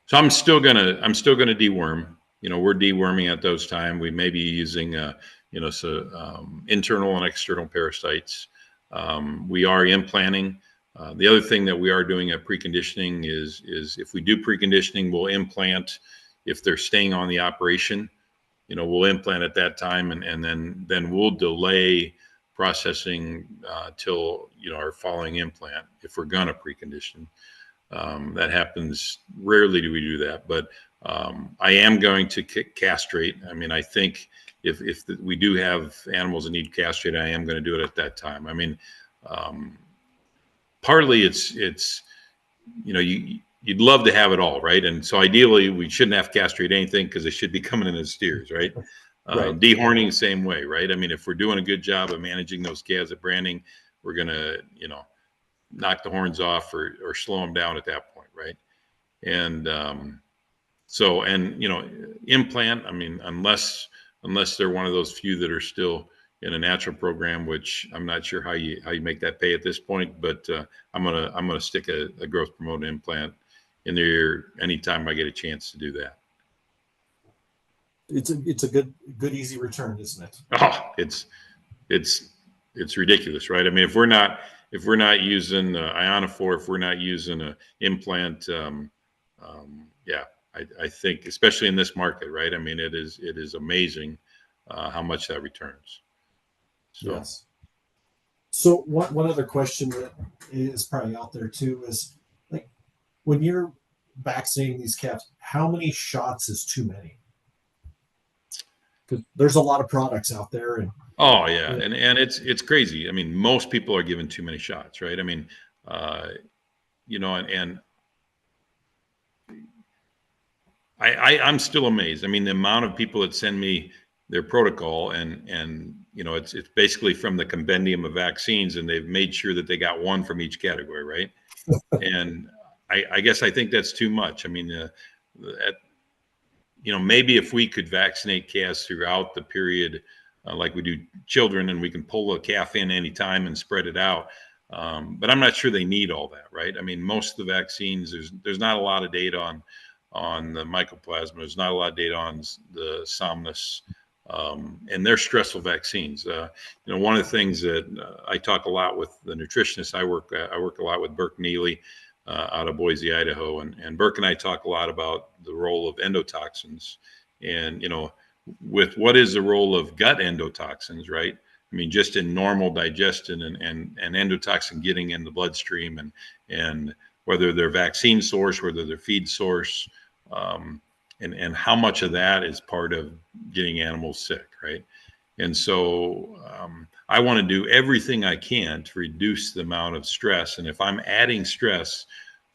So I'm still gonna deworm. We're deworming at those times. We may be using internal and external parasites. We are implanting. The other thing that we are doing at preconditioning is if we do preconditioning, we'll implant if they're staying on the operation. We'll implant at that time, and then we'll delay processing till our following implant if we're gonna precondition. That happens rarely. Do we do that? But I am going to castrate. I mean, I think if we do have animals that need castrate, I am going to do it at that time. I mean, partly it's you'd love to have it all, right? And so ideally we shouldn't have to castrate anything because they should be coming in as steers, right? Right. Dehorning the same way, right? I mean, if we're doing a good job of managing those calves at branding, we're gonna knock the horns off or slow them down at that point, right? And implant. I mean, unless they're one of those few that are still in a natural program, which I'm not sure how you make that pay at this point, but I'm gonna stick a growth promoting implant in there anytime I get a chance to do that. It's a good easy return, isn't it? Oh, it's ridiculous, right? I mean, if we're not using ionophore, if we're not using an implant, yeah, I think especially in this market, right? I mean, it is amazing how much that returns. So. Yes. So one other question that is probably out there too is, like, when you're vaccinating these calves, how many shots is too many? Because there's a lot of products out there, and Oh yeah, and it's crazy. I mean, most people are given too many shots, right? I mean, and I'm still amazed. I mean, the amount of people that send me their protocol, and it's basically from the compendium of vaccines, and they've made sure that they got one from each category, right? And I guess I think that's too much. I mean, maybe if we could vaccinate calves throughout the period, like we do children, and we can pull a calf in anytime and spread it out. But I'm not sure they need all that, right? I mean, most of the vaccines, there's not a lot of data on the mycoplasma. There's not a lot of data on the somnus, and they're stressful vaccines. One of the things that I talk a lot with the nutritionists I work a lot with Burke Neely out of Boise, Idaho, and Burke and I talk a lot about the role of endotoxins, and with what is the role of gut endotoxins, right? I mean, just in normal digestion and endotoxin getting in the bloodstream, and whether they're vaccine source, whether they're feed source, and how much of that is part of getting animals sick, right? And so I want to do everything I can to reduce the amount of stress. And if I'm adding stress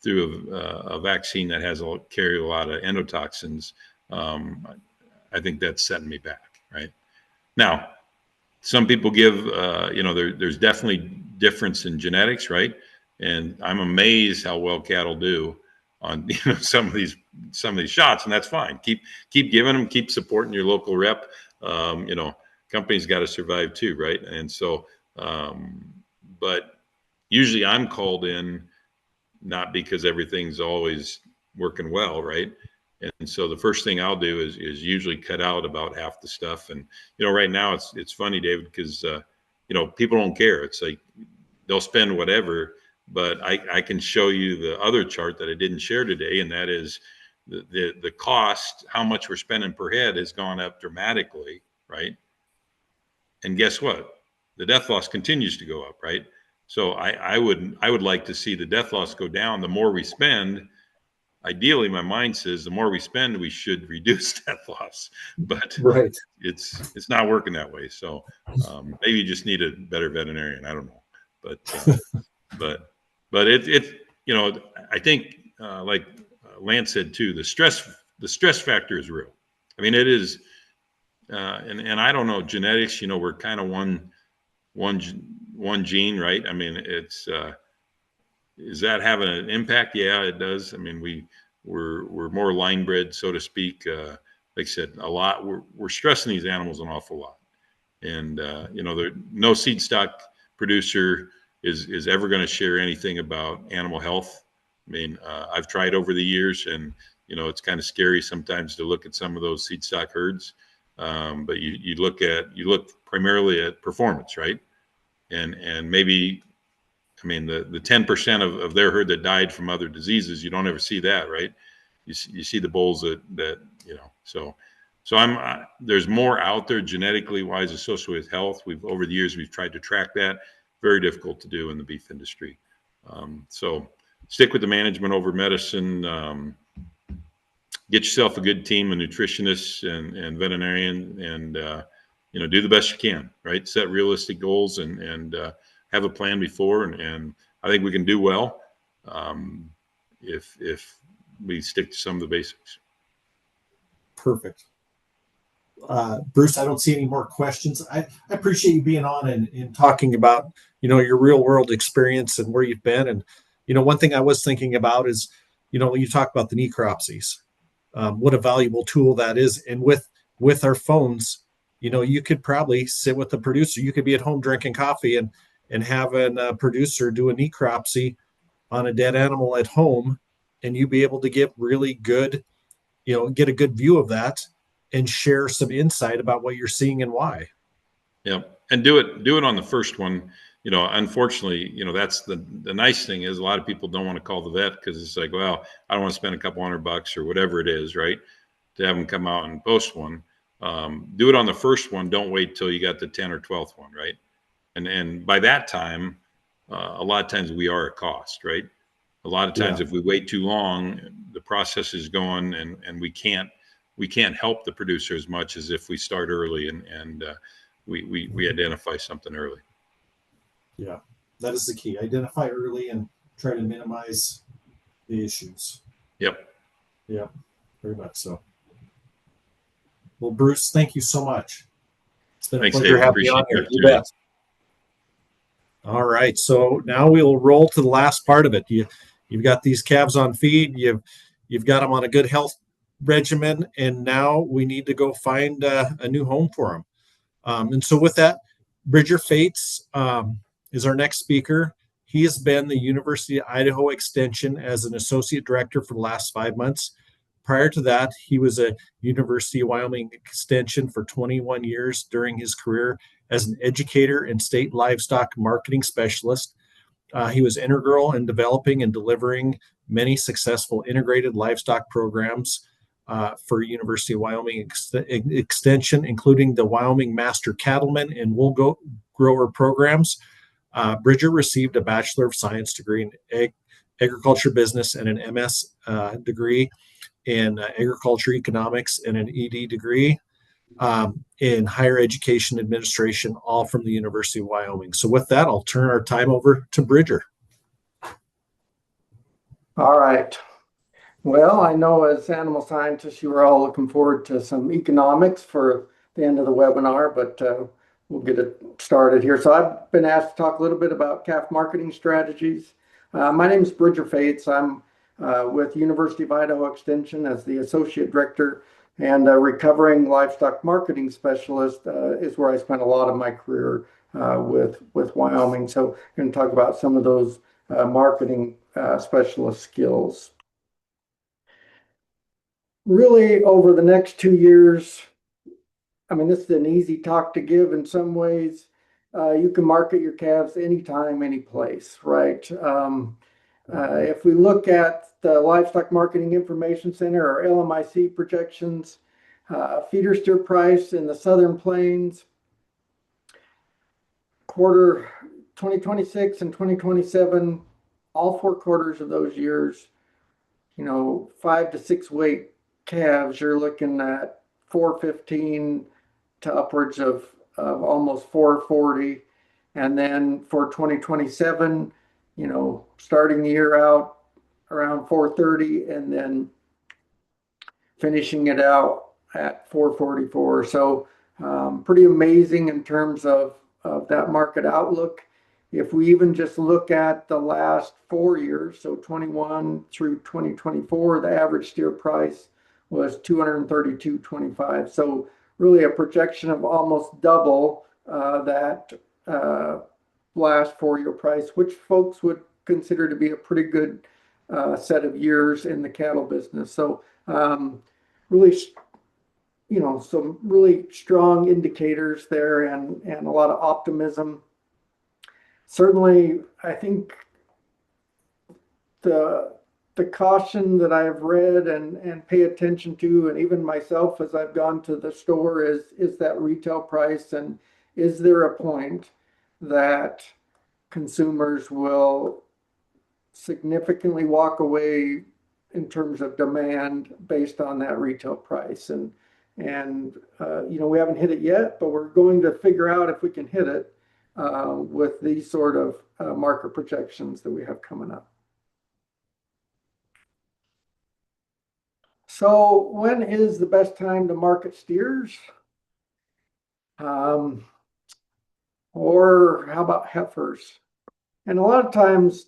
through a vaccine that carry a lot of endotoxins, I think that's setting me back, right? Now, some people give, there's definitely difference in genetics, right? And I'm amazed how well cattle do on some of these shots, and that's fine. Keep giving them, keep supporting your local rep. Companies got to survive too, right? And so, but usually I'm called in not because everything's always working well, right? And so the first thing I'll do is usually cut out about half the stuff. And right now it's funny, David, because people don't care. It's like they'll spend whatever, but I can show you the other chart that I didn't share today, and that is the cost, how much we're spending per head has gone up dramatically, right? And guess what? The death loss continues to go up, right? So I would like to see the death loss go down. The more we spend, ideally, my mind says the more we spend, we should reduce death loss, but Right. it's not working that way. So maybe you just need a better veterinarian. I don't know, but it I think like Lance said too, the stress factor is real. I mean, it is, and I don't know genetics. We're kind of one gene, right? I mean, it's is that having an impact? Yeah, it does. I mean, we're more line bred, so to speak. Like I said, a lot. We're stressing these animals an awful lot, and no seed stock producer is ever going to share anything about animal health. I mean, I've tried over the years, and it's kind of scary sometimes to look at some of those seed stock herds. But you look primarily at performance, right? And maybe, I mean, the 10% of their herd that died from other diseases, you don't ever see that, right? You see the bulls that so there's more out there genetically wise associated with health. Over the years we've tried to track that. Very difficult to do in the beef industry. So stick with the management over medicine. Get yourself a good team of nutritionists and veterinarian, and do the best you can. Right, set realistic goals and have a plan before, and I think we can do well if we stick to some of the basics. Perfect. Bruce, I don't see any more questions. I appreciate you being on and talking about, your real world experience and where you've been. And, one thing I was thinking about is, you talk about the necropsies, what a valuable tool that is. And with our phones, you could probably sit with the producer. You could be at home drinking coffee and having a producer do a necropsy on a dead animal at home, and you be able to get really good, get a good view of that and share some insight about what you're seeing and why. Yeah, and do it on the first one. Unfortunately, that's the nice thing is a lot of people don't want to call the vet because it's like, well, I don't want to spend a couple $100 or whatever it is, right, to have them come out and post one. Do it on the first one. Don't wait till you got the 10th or 12th one, right? And by that time, a lot of times we are at cost, right? A lot of times, if we wait too long, the process is going, and we can't help the producer as much as if we start early and we identify something early. Yeah, that is the key. Identify early and try to minimize the issues. Yep. Yeah, very much so. Well, Bruce, thank you so much. It's been a pleasure having you on here. You bet. All right, so now we'll roll to the last part of it. You've got these calves on feed. You've got them on a good health regimen, and now we need to go find a new home for them. And so with that, Bridger Fates is our next speaker. He has been the University of Idaho Extension as an associate director for the last 5 months. Prior to that, he was a University of Wyoming Extension for 21 years during his career as an educator and state livestock marketing specialist. He was integral in developing and delivering many successful integrated livestock programs for University of Wyoming Extension, including the Wyoming Master Cattleman and Wool Grower programs. Bridger received a Bachelor of Science degree in agriculture business and an MS degree in agriculture economics and an ED degree in higher education administration, all from the University of Wyoming. So with that, I'll turn our time over to Bridger. All right. Well, I know as animal scientists, you were all looking forward to some economics for the end of the webinar, but we'll get it started here. So I've been asked to talk a little bit about calf marketing strategies. My name is Bridger Fates. I'm with University of Idaho Extension as the Associate Director, and recovering livestock marketing specialist is where I spent a lot of my career with Wyoming. So I'm going to talk about some of those marketing specialist skills. Really, over the next 2 years, I mean, this is an easy talk to give in some ways. You can market your calves anytime, any place, right? If we look at the Livestock Marketing Information Center, or LMIC projections, feeder steer price in the Southern Plains, quarter 2026 and 2027, all 4 quarters of those years, 5 to 6 weight calves, you're looking at 415 to upwards of almost 440. And then for 2027, starting the year out around 430 and then finishing it out at 444. So pretty amazing in terms of that market outlook. If we even just look at the last 4 years, so 21 through 2024, the average steer price was 232.25. So really a projection of almost double that last 4-year price, which folks would consider to be a pretty good set of years in the cattle business. So really, some really strong indicators there and a lot of optimism. Certainly, I think the caution that I've read and pay attention to, and even myself as I've gone to the store, is that retail price, and is there a point that consumers will significantly walk away in terms of demand based on that retail price? And we haven't hit it yet, but we're going to figure out if we can hit it with these sort of market projections that we have coming up. So when is the best time to market steers? Or how about heifers? And a lot of times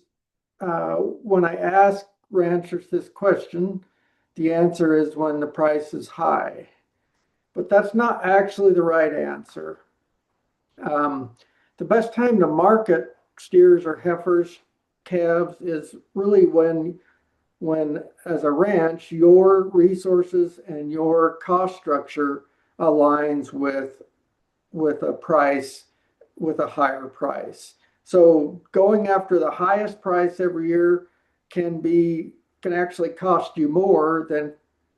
when I ask ranchers this question, the answer is when the price is high. But that's not actually the right answer. The best time to market steers or heifers, calves, is really when as a ranch, your resources and your cost structure aligns with a price, with a higher price. So going after the highest price every year can actually cost you more than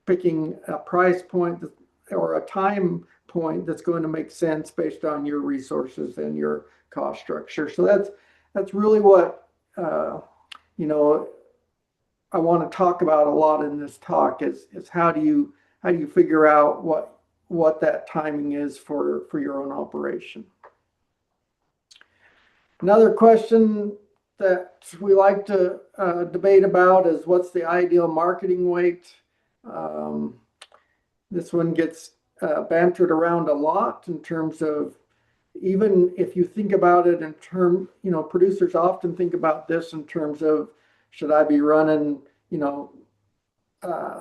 picking a price point or a time point that's going to make sense based on your resources and your cost structure. So that's really what I want to talk about a lot in this talk is how do you figure out what that timing is for your own operation. Another question that we like to debate about is what's the ideal marketing weight. This one gets bantered around a lot in terms of, even if you think about it in terms, producers often think about this in terms of, should I be running,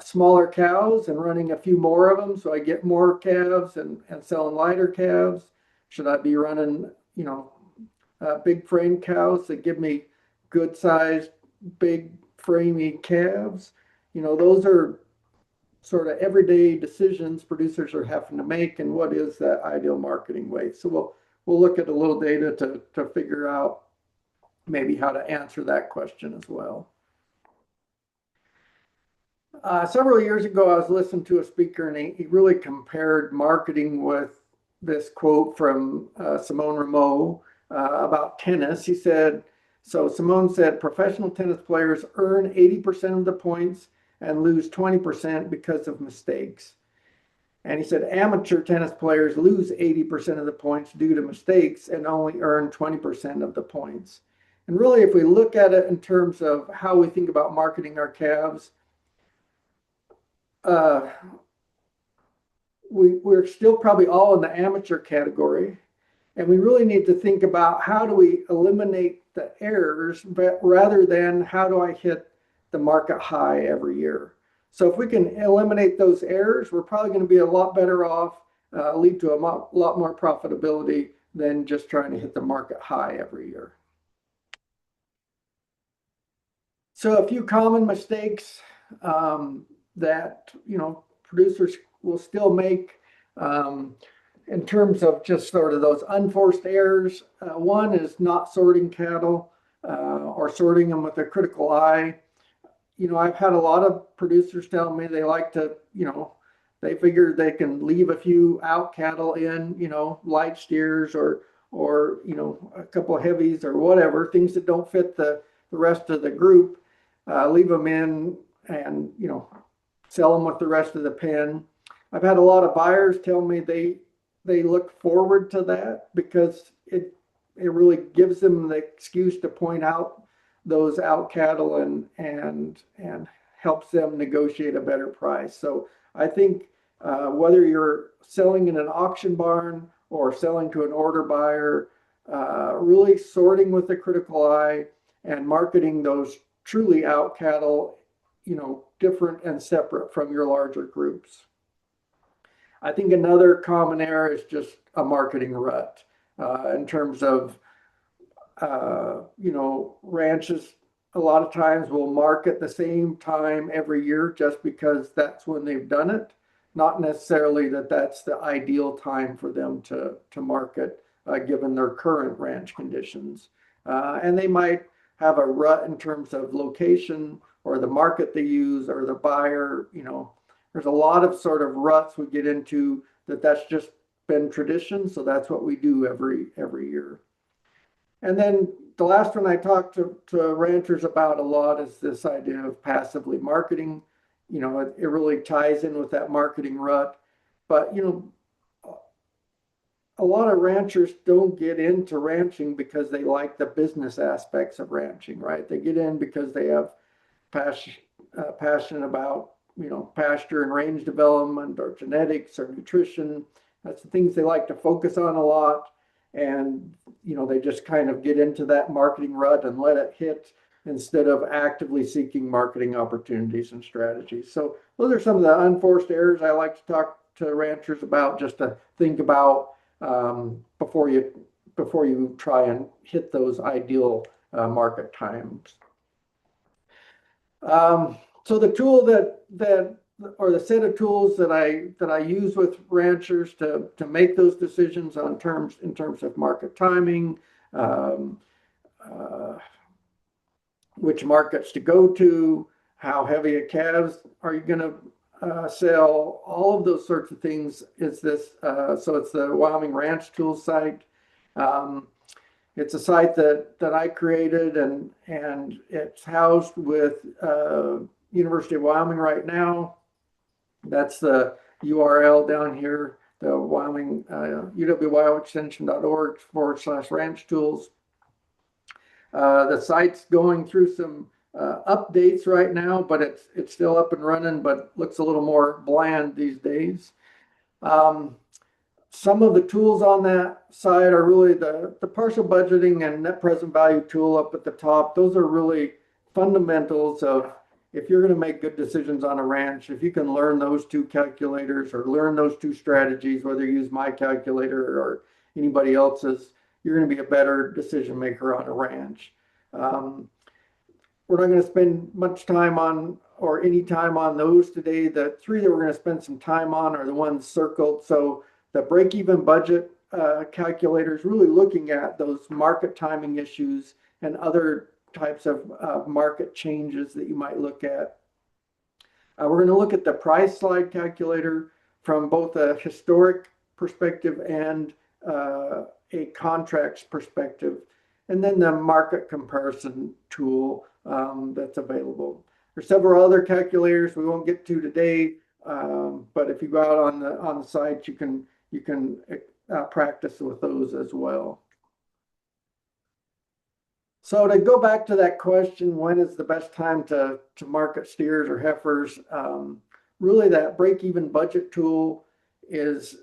smaller cows and running a few more of them so I get more calves and selling lighter calves? Should I be running, big frame cows that give me good sized, big framey calves? Those are sort of everyday decisions producers are having to make, and what is that ideal marketing weight? So we'll look at a little data to figure out maybe how to answer that question as well. Several years ago, I was listening to a speaker, and he really compared marketing with this quote from Simone Rameau about tennis. He said, Simone said, professional tennis players earn 80% of the points and lose 20% because of mistakes. And he said amateur tennis players lose 80% of the points due to mistakes and only earn 20% of the points. And really, if we look at it in terms of how we think about marketing our calves, we're still probably all in the amateur category. And we really need to think about how do we eliminate the errors, but rather than how do I hit the market high every year. So if we can eliminate those errors, we're probably going to be a lot better off, lead to a lot more profitability than just trying to hit the market high every year. So a few common mistakes that producers will still make in terms of just sort of those unforced errors. One is not sorting cattle or sorting them with a critical eye. I've had a lot of producers tell me they like to, they figure they can leave a few out cattle in, light steers or a couple of heavies or whatever, things that don't fit the rest of the group, leave them in and sell them with the rest of the pen. I've had a lot of buyers tell me they look forward to that because it really gives them the excuse to point out those out cattle and helps them negotiate a better price. So I think whether you're selling in an auction barn or selling to an order buyer, really sorting with a critical eye and marketing those truly out cattle, different and separate from your larger groups. I think another common error is just a marketing rut in terms of, ranches a lot of times will market the same time every year just because that's when they've done it. Not necessarily that that's the ideal time for them to market given their current ranch conditions. And they might have a rut in terms of location or the market they use or the buyer. There's a lot of sort of ruts we get into that's just been tradition. So that's what we do every year. And then the last one I talk to ranchers about a lot is this idea of passively marketing. It really ties in with that marketing rut. But, a lot of ranchers don't get into ranching because they like the business aspects of ranching, right? They get in because they have passion about, pasture and range development or genetics or nutrition. That's the things they like to focus on a lot. And, they just kind of get into that marketing rut and let it hit instead of actively seeking marketing opportunities and strategies. So those are some of the unforced errors I like to talk to ranchers about, just to think about before you try and hit those ideal market times. So the tool or the set of tools that I use with ranchers to make those decisions in terms of market timing, which markets to go to, how heavy a calves are you going to sell, all of those sorts of things is this. So it's the Wyoming Ranch Tools site. It's a site that I created and it's housed with University of Wyoming right now. That's the URL down here, the Wyoming, uwyoextension.org/ranch tools. The site's going through some updates right now, but it's still up and running, but looks a little more bland these days. Some of the tools on that side are really the partial budgeting and net present value tool up at the top. Those are really fundamentals of, if you're going to make good decisions on a ranch, if you can learn those two calculators or learn those two strategies, whether you use my calculator or anybody else's, you're going to be a better decision maker on a ranch. We're not going to spend much time on or any time on those today. The three that we're going to spend some time on are the ones circled. So the break-even budget calculator is really looking at those market timing issues and other types of market changes that you might look at. We're going to look at the price slide calculator from both a historic perspective and a contracts perspective, and then the market comparison tool that's available. There's several other calculators we won't get to today, but if you go out on the site, you can practice with those as well. So to go back to that question, when is the best time to market steers or heifers? Really, that break-even budget tool is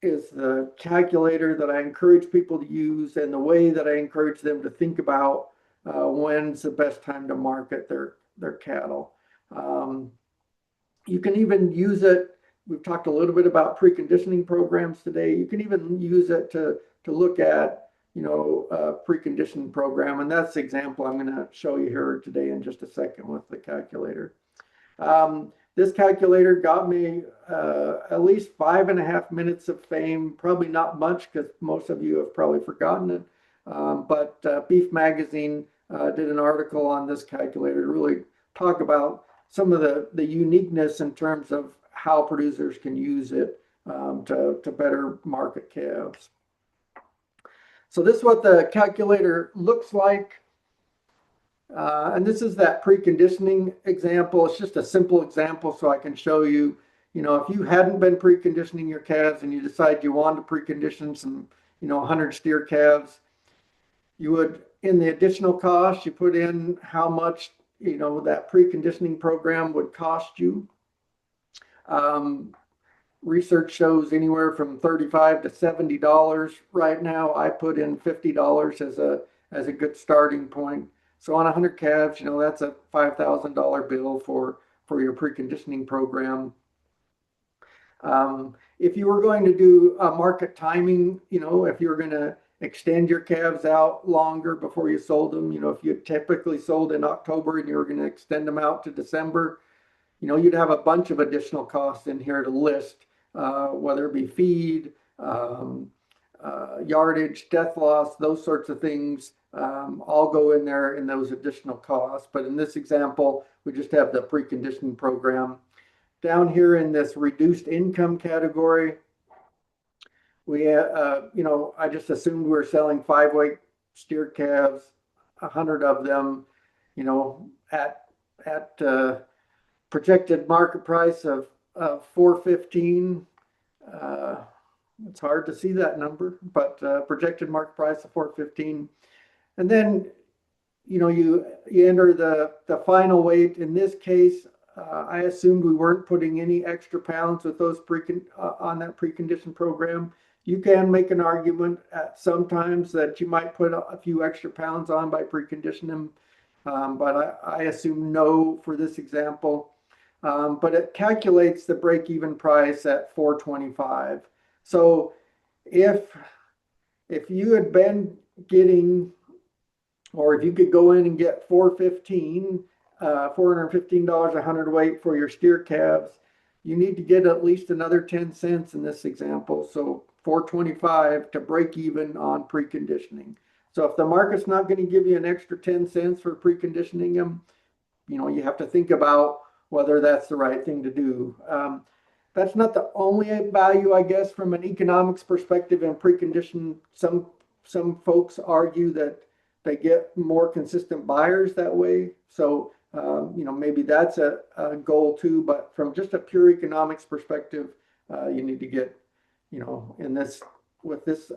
the calculator that I encourage people to use, and the way that I encourage them to think about when's the best time to market their cattle. You can even use it. We've talked a little bit about preconditioning programs today. You can even use it to look at preconditioning program, and that's the example I'm going to show you here today in just a second with the calculator. This calculator got me at least 5.5 minutes of fame, probably not much because most of you have probably forgotten it, but Beef Magazine did an article on this calculator to really talk about some of the uniqueness in terms of how producers can use it to better market calves. So this is what the calculator looks like. And this is that preconditioning example. It's just a simple example so I can show you, if you hadn't been preconditioning your calves and you decide you want to precondition some, 100 steer calves, you would, in the additional cost, you put in how much, that preconditioning program would cost you. Research shows anywhere from $35 to $70 right now. I put in $50 as a good starting point. So on 100 calves, that's a $5,000 bill for your preconditioning program. If you were going to do a market timing, if you were going to extend your calves out longer before you sold them, if you typically sold in October and you were going to extend them out to December, you'd have a bunch of additional costs in here to list, whether it be feed, yardage, death loss, those sorts of things, all go in there in those additional costs. But in this example, we just have the preconditioning program. Down here in this reduced income category, we, I just assumed we were selling 5-weight steer calves, 100 of them, at projected market price of $415. It's hard to see that number, but projected market price of $415. And then, you enter the final weight. In this case, I assumed we weren't putting any extra pounds with those on that preconditioned program. You can make an argument at sometimes that you might put a few extra pounds on by preconditioning them, but I assume no for this example. But it calculates the break-even price at $425. So if you had been getting, or if you could go in and get $415 a hundredweight for your steer calves, you need to get at least another 10 cents in this example. So $425 to break even on preconditioning. So if the market's not going to give you an extra 10 cents for preconditioning them, you have to think about whether that's the right thing to do. That's not the only value, I guess, from an economics perspective in precondition. Some folks argue that they get more consistent buyers that way. So, maybe that's a goal too, but from just a pure economics perspective, you need to get,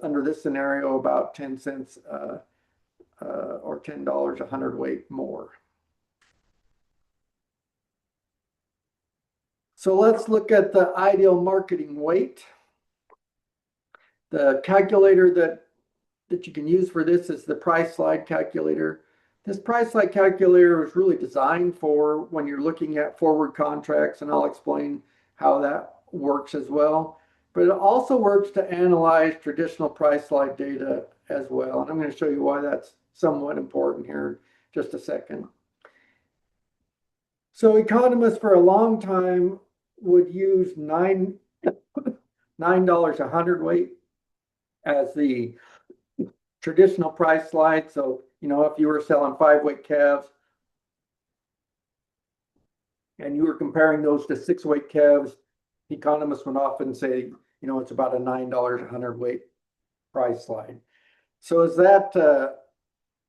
under this scenario, about 10 cents or $10 a hundredweight more. So let's look at the ideal marketing weight. The calculator that you can use for this is the price slide calculator. This price slide calculator is really designed for when you're looking at forward contracts, and I'll explain how that works as well. But it also works to analyze traditional price slide data as well. And I'm going to show you why that's somewhat important here in just a second. So economists for a long time would use $9 a hundredweight as the traditional price slide. So, if you were selling 5-weight calves and you were comparing those to 6-weight calves, economists would often say, it's about a $9 a hundredweight price slide. So is that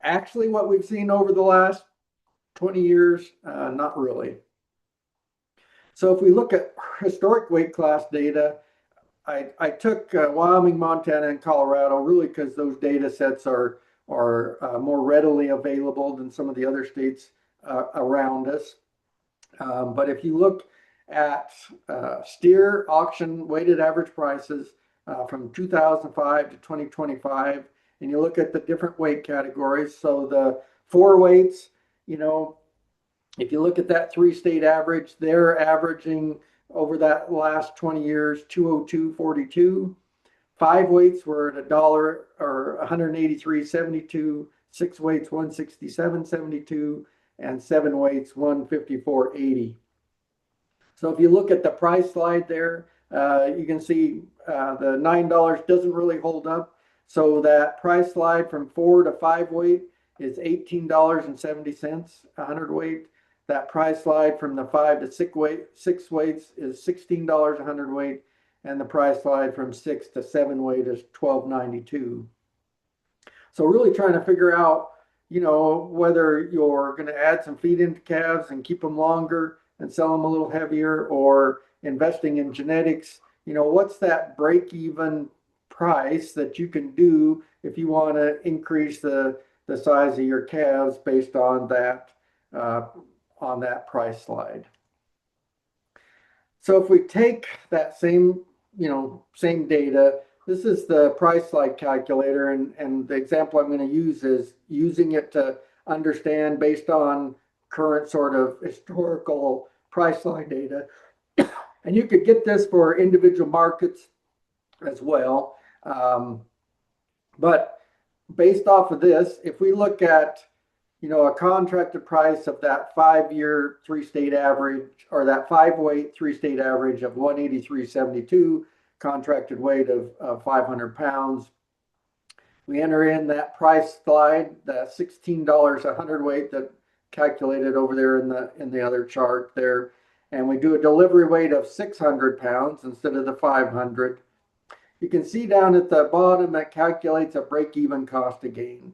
actually what we've seen over the last 20 years? Not really. So if we look at historic weight class data, I took Wyoming, Montana, and Colorado really because those data sets are more readily available than some of the other states around us. But if you look at steer auction weighted average prices from 2005 to 2025, and you look at the different weight categories, so the 4 weights, if you look at that 3-state average, they're averaging over that last 20 years, $202.42. 5 weights were at $1 or $183.72. 6 weights, $167.72, and 7 weights, $154.80. So if you look at the price slide there, you can see the $9 doesn't really hold up. So that price slide from 4 to 5 weight is $18.70 a hundredweight. That price slide from the 5 to 6 weights is $16 a hundredweight, and the price slide from 6 to 7 weight is $12.92. So really trying to figure out, whether you're going to add some feed into calves and keep them longer and sell them a little heavier, or investing in genetics, what's that break even price that you can do if you want to increase the size of your calves based on that price slide. So if we take that same data, this is the price slide calculator, and the example I'm going to use is using it to understand based on current sort of historical price slide data. And you could get this for individual markets as well. But based off of this, if we look at a contracted price of that 5-year 3-state average, or that 5-weight 3-state average of 183.72, contracted weight of 500 pounds. We enter in that price slide, the $16 a hundredweight that calculated over there in the other chart there, and we do a delivery weight of 600 pounds instead of the 500. You can see down at the bottom that calculates a break-even cost of gain,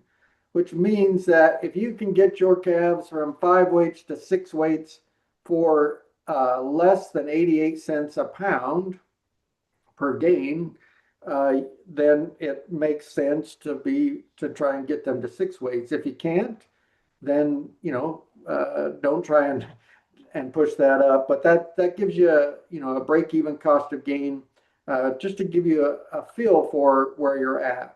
which means that if you can get your calves from 5 weights to 6 weights for less than 88 cents a pound per gain, then it makes sense to try and get them to 6 weights. If you can't, then don't try and push that up. But that gives you a break-even cost of gain, just to give you a feel for where you're at.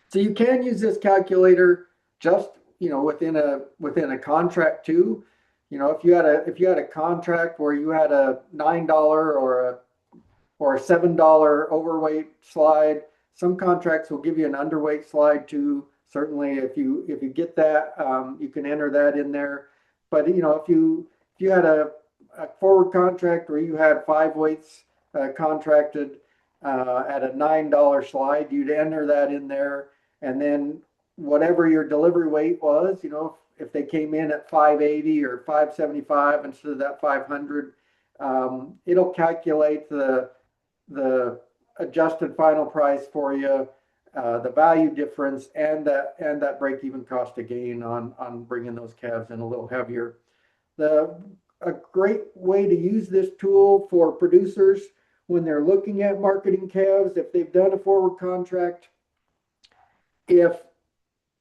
So you can use this calculator just within a contract too. If you had a contract where you had a $9 or a $7 overweight slide, some contracts will give you an underweight slide too. Certainly, if you get that, you can enter that in there. But if you had a forward contract where you had 5 weights contracted at a $9 slide, you'd enter that in there. And then whatever your delivery weight was, if they came in at 580 or 575 instead of that 500, it'll calculate the adjusted final price for you, the value difference, and that break-even cost of gain on bringing those calves in a little heavier. A great way to use this tool for producers when they're looking at marketing calves, if they've done a forward contract, if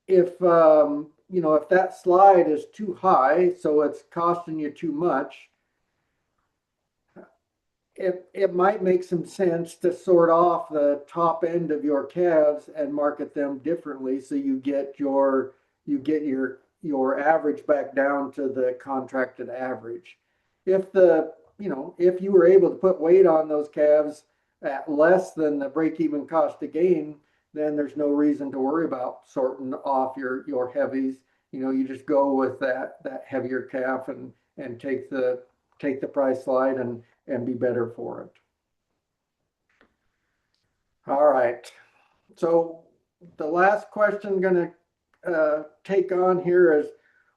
that slide is too high, so it's costing you too much, it might make some sense to sort off the top end of your calves and market them differently, so you get your average back down to the contracted average. If you were able to put weight on those calves at less than the break-even cost of gain, then there's no reason to worry about sorting off your heavies. You just go with that heavier calf and take the price slide and be better for it. All right. So the last question I'm going to take on here is,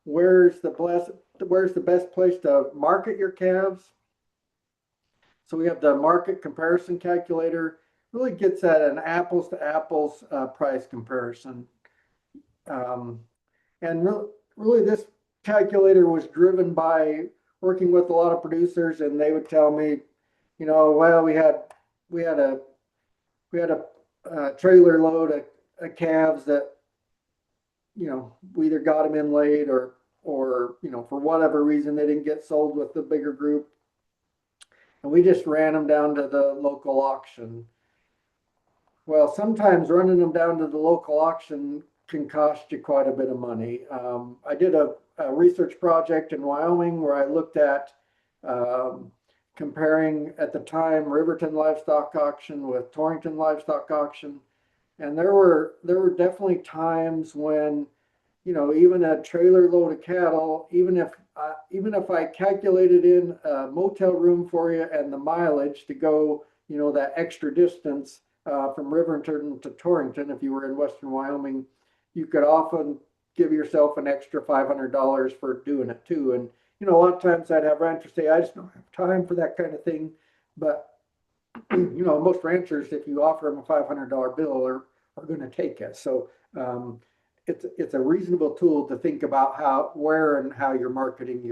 where's the best place to market your calves? So we have the market comparison calculator. Really gets at an apples to apples price comparison. And really this calculator was driven by working with a lot of producers, and they would tell me, well, we had a trailer load of calves that, we either got them in late or for whatever reason, they didn't get sold with the bigger group. And we just ran them down to the local auction. Well, sometimes running them down to the local auction can cost you quite a bit of money. I did a research project in Wyoming where I looked at comparing, at the time, Riverton Livestock Auction with Torrington Livestock Auction. And there were definitely times when, even a trailer load of cattle, even if I calculated in a motel room for you and the mileage to go, that extra distance from Riverton to Torrington, if you were in Western Wyoming, you could often give yourself an extra $500 for doing it too. And, a lot of times I'd have ranchers say, I just don't have time for that kind of thing. But, most ranchers, if you offer them a $500 bill, are going to take it. So it's a reasonable tool to think about where and how you're marketing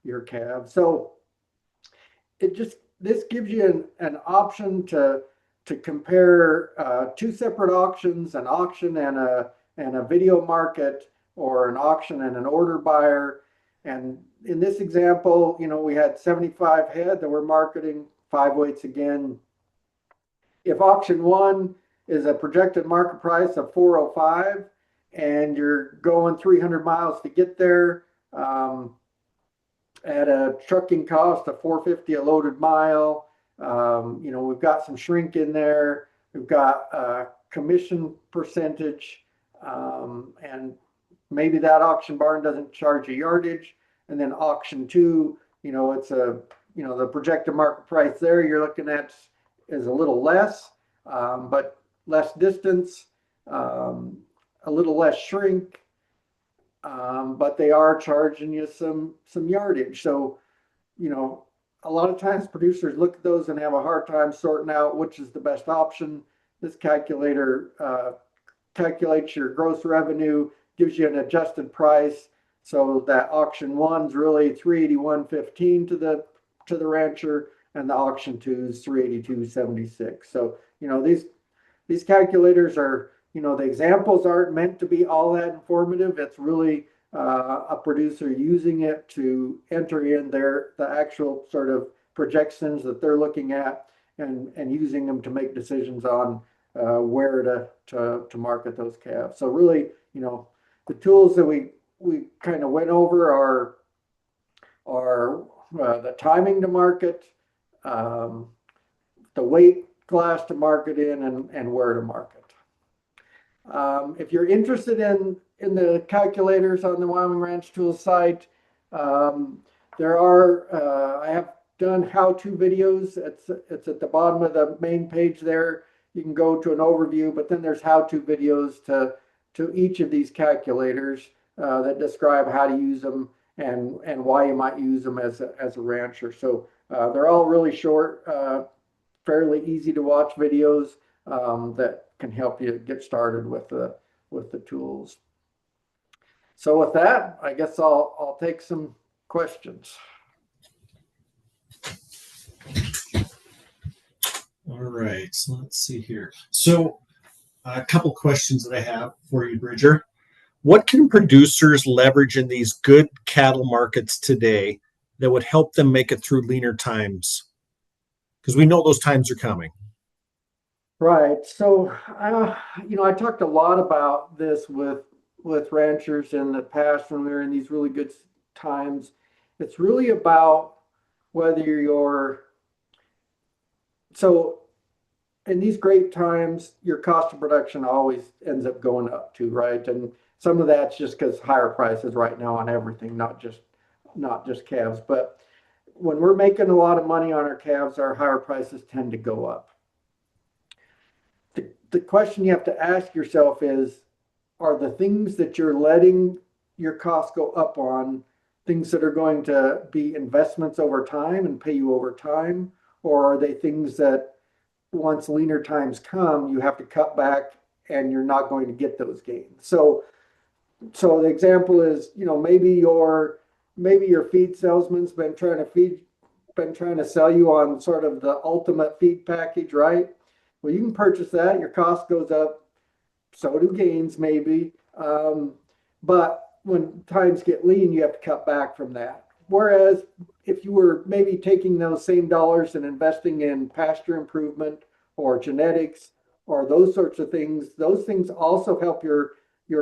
your calves. So this gives you an option to compare two separate auctions, an auction and a video market, or an auction and an order buyer. And in this example, we had 75 head that we're marketing, 5 weights again. If auction one is a projected market price of 405 and you're going 300 miles to get there, at a trucking cost of 450 a loaded mile, we've got some shrink in there. We've got a commission percentage, and maybe that auction barn doesn't charge a yardage. And then auction two, it's the projected market price there you're looking at is a little less, but less distance, a little less shrink, but they are charging you some yardage. So, a lot of times producers look at those and have a hard time sorting out which is the best option. This calculator calculates your gross revenue, gives you an adjusted price, so that auction one's really $381.15 to the rancher, and the auction two is $382.76. So these calculators are, the examples aren't meant to be all that informative. It's really a producer using it to enter in the actual sort of projections that they're looking at, and using them to make decisions on where to market those calves. So really, the tools that we kind of went over are the timing to market, the weight class to market in, and where to market. If you're interested in the calculators on the Wyoming Ranch Tools site, there are, I have done how-to videos. It's at the bottom of the main page there. You can go to an overview, but then there's how-to videos to each of these calculators that describe how to use them and why you might use them as a rancher. So they're all really short, fairly easy to watch videos that can help you get started with the tools. So with that, I guess I'll take some questions. All right, so let's see here. So a couple questions that I have for you, Bridger. What can producers leverage in these good cattle markets today that would help them make it through leaner times? Because we know those times are coming. Right. So, I talked a lot about this with ranchers in the past when we were in these really good times. It's really about whether so in these great times, your cost of production always ends up going up too, right? And some of that's just because higher prices right now on everything, not just calves. But when we're making a lot of money on our calves, our higher prices tend to go up. The question you have to ask yourself is, are the things that you're letting your costs go up on things that are going to be investments over time and pay you over time? Or are they things that once leaner times come, you have to cut back and you're not going to get those gains? So the example is, maybe your feed salesman's been trying to sell you on sort of the ultimate feed package, right? Well, you can purchase that. Your cost goes up. So do gains, maybe. But when times get lean, you have to cut back from that. Whereas if you were maybe taking those same dollars and investing in pasture improvement or genetics or those sorts of things, those things also help your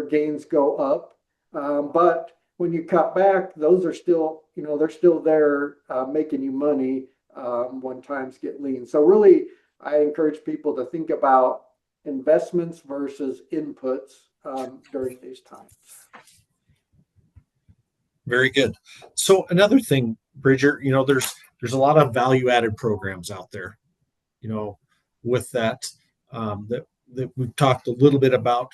gains go up. But when you cut back, those are still, they're still there making you money when times get lean. So really, I encourage people to think about investments versus inputs during these times. Very good. So another thing, Bridger, there's a lot of value-added programs out there, with that that we've talked a little bit about.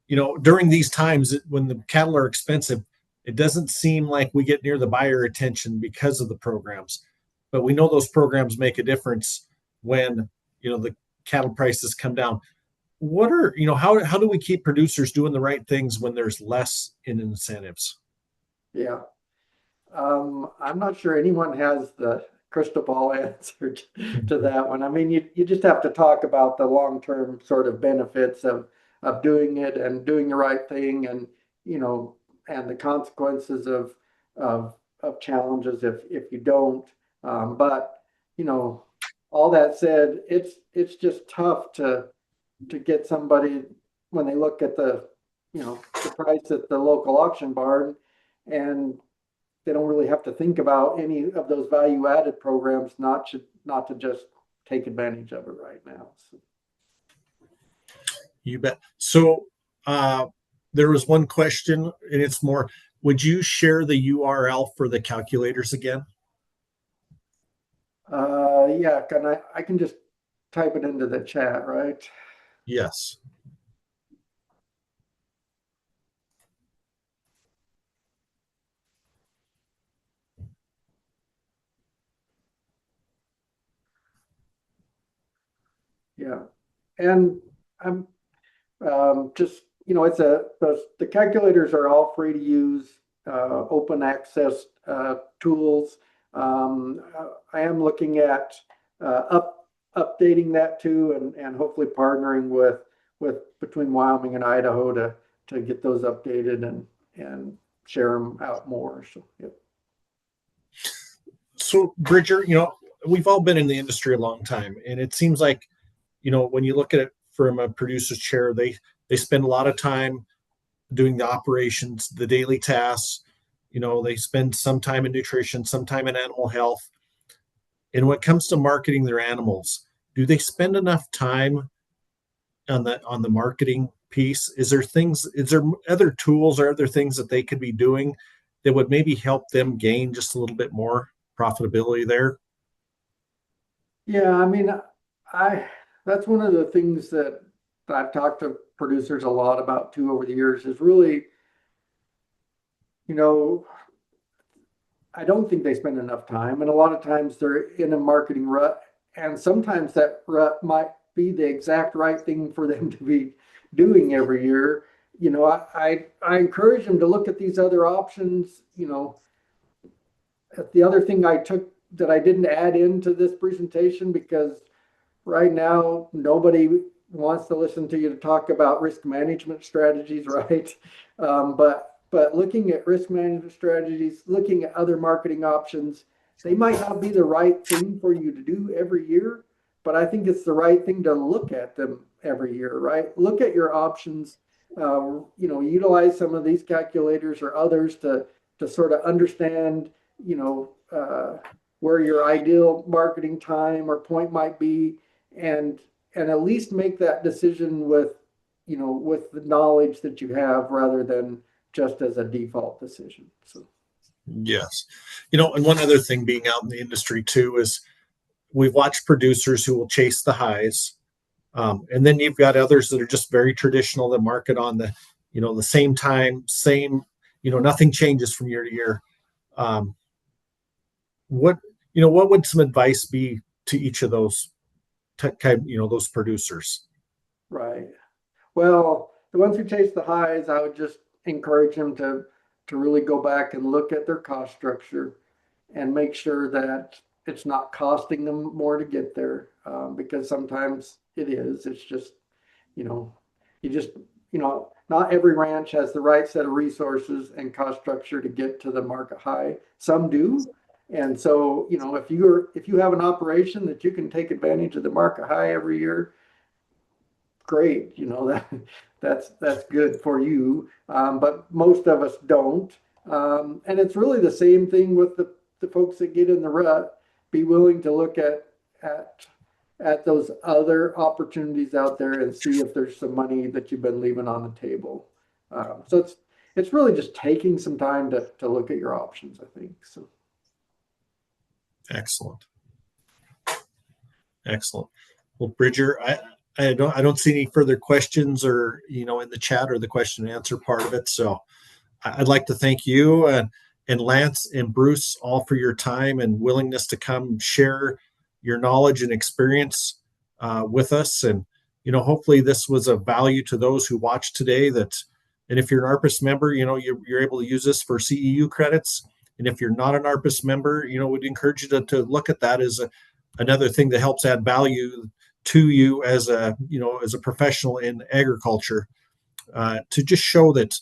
During these times when the cattle are expensive, it doesn't seem like we get near the buyer attention because of the programs. But we know those programs make a difference when, the cattle prices come down. what are, how do we keep producers doing the right things when there's less in incentives? Yeah. I'm not sure anyone has the crystal ball answer to that one. I mean, you just have to talk about the long-term sort of benefits of doing it and doing the right thing, and and the consequences of challenges if you don't. But all that said, it's just tough to get somebody when they look at the price at the local auction barn, and they don't really have to think about any of those value added programs, not to just take advantage of it right now. So. You bet. So there was one question, and it's more, would you share the URL for the calculators again? Yeah, I can just type it into the chat, right? Yes. Yeah, and I'm just it's the calculators are all free to use, open access tools. I am looking at updating that too, and hopefully partnering with between Wyoming and Idaho to get those updated and share them out more. So yeah. So Bridger, we've all been in the industry a long time, and it seems like, when you look at it from a producer's chair, they spend a lot of time doing the operations, the daily tasks. They spend some time in nutrition, some time in animal health. And when it comes to marketing their animals, do they spend enough time on the marketing piece? Is there other tools or other things that they could be doing that would maybe help them gain just a little bit more profitability there? Yeah, I mean, that's one of the things that I've talked to producers a lot about too over the years is really, I don't think they spend enough time, and a lot of times they're in a marketing rut, and sometimes that rut might be the exact right thing for them to be doing every year. I encourage them to look at these other options. The other thing I took that I didn't add into this presentation, because right now nobody wants to listen to you to talk about risk management strategies, right? But looking at risk management strategies, looking at other marketing options, they might not be the right thing for you to do every year, but I think it's the right thing to look at them every year, right? Look at your options, utilize some of these calculators or others to sort of understand, where your ideal marketing time or point might be, and at least make that decision with the knowledge that you have rather than just as a default decision. So Yes. And one other thing being out in the industry too is we've watched producers who will chase the highs. And then you've got others that are just very traditional that market on the same time, nothing changes from year to year. What would some advice be to each of those those producers? right. Well, the ones who chase the highs, I would just encourage them to really go back and look at their cost structure and make sure that it's not costing them more to get there, because sometimes it is. It's just, you just, not every ranch has the right set of resources and cost structure to get to the market high. Some do. And so, if you have an operation that you can take advantage of the market high every year, great, that's good for you. But most of us don't. And it's really the same thing with the folks that get in the rut. Be willing to look at those other opportunities out there and see if there's some money that you've been leaving on the table. So it's really just taking some time to look at your options, I think. So Excellent. Well, Bridger, I don't see any further questions or in the chat or the question and answer part of it. So I'd like to thank you and Lance and Bruce all for your time and willingness to come share your knowledge and experience with us. And hopefully this was of value to those who watched today. And if you're an ARPAS member, you're able to use this for CEU credits. And if you're not an ARPAS member, we'd encourage you to look at that as another thing that helps add value to you as a professional in agriculture, to just show that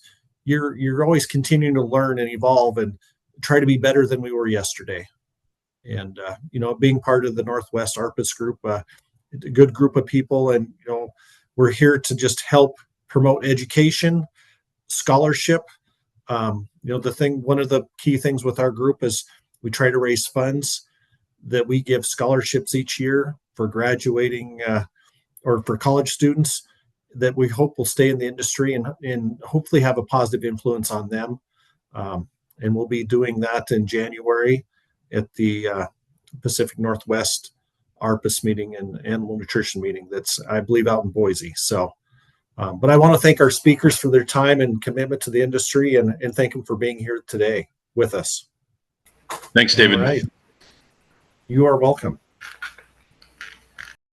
you're always continuing to learn and evolve and try to be better than we were yesterday. And being part of the Northwest ARPAS group, a good group of people, and we're here to just help promote education, scholarship. One of the key things with our group is we try to raise funds that we give scholarships each year for graduating or for college students that we hope will stay in the industry and hopefully have a positive influence on them. And we'll be doing that in January at the Pacific Northwest ARPAS meeting and animal nutrition meeting that's, I believe, out in Boise. So, but I want to thank our speakers for their time and commitment to the industry, and thank them for being here today with us. Thanks, David. All right. You are welcome.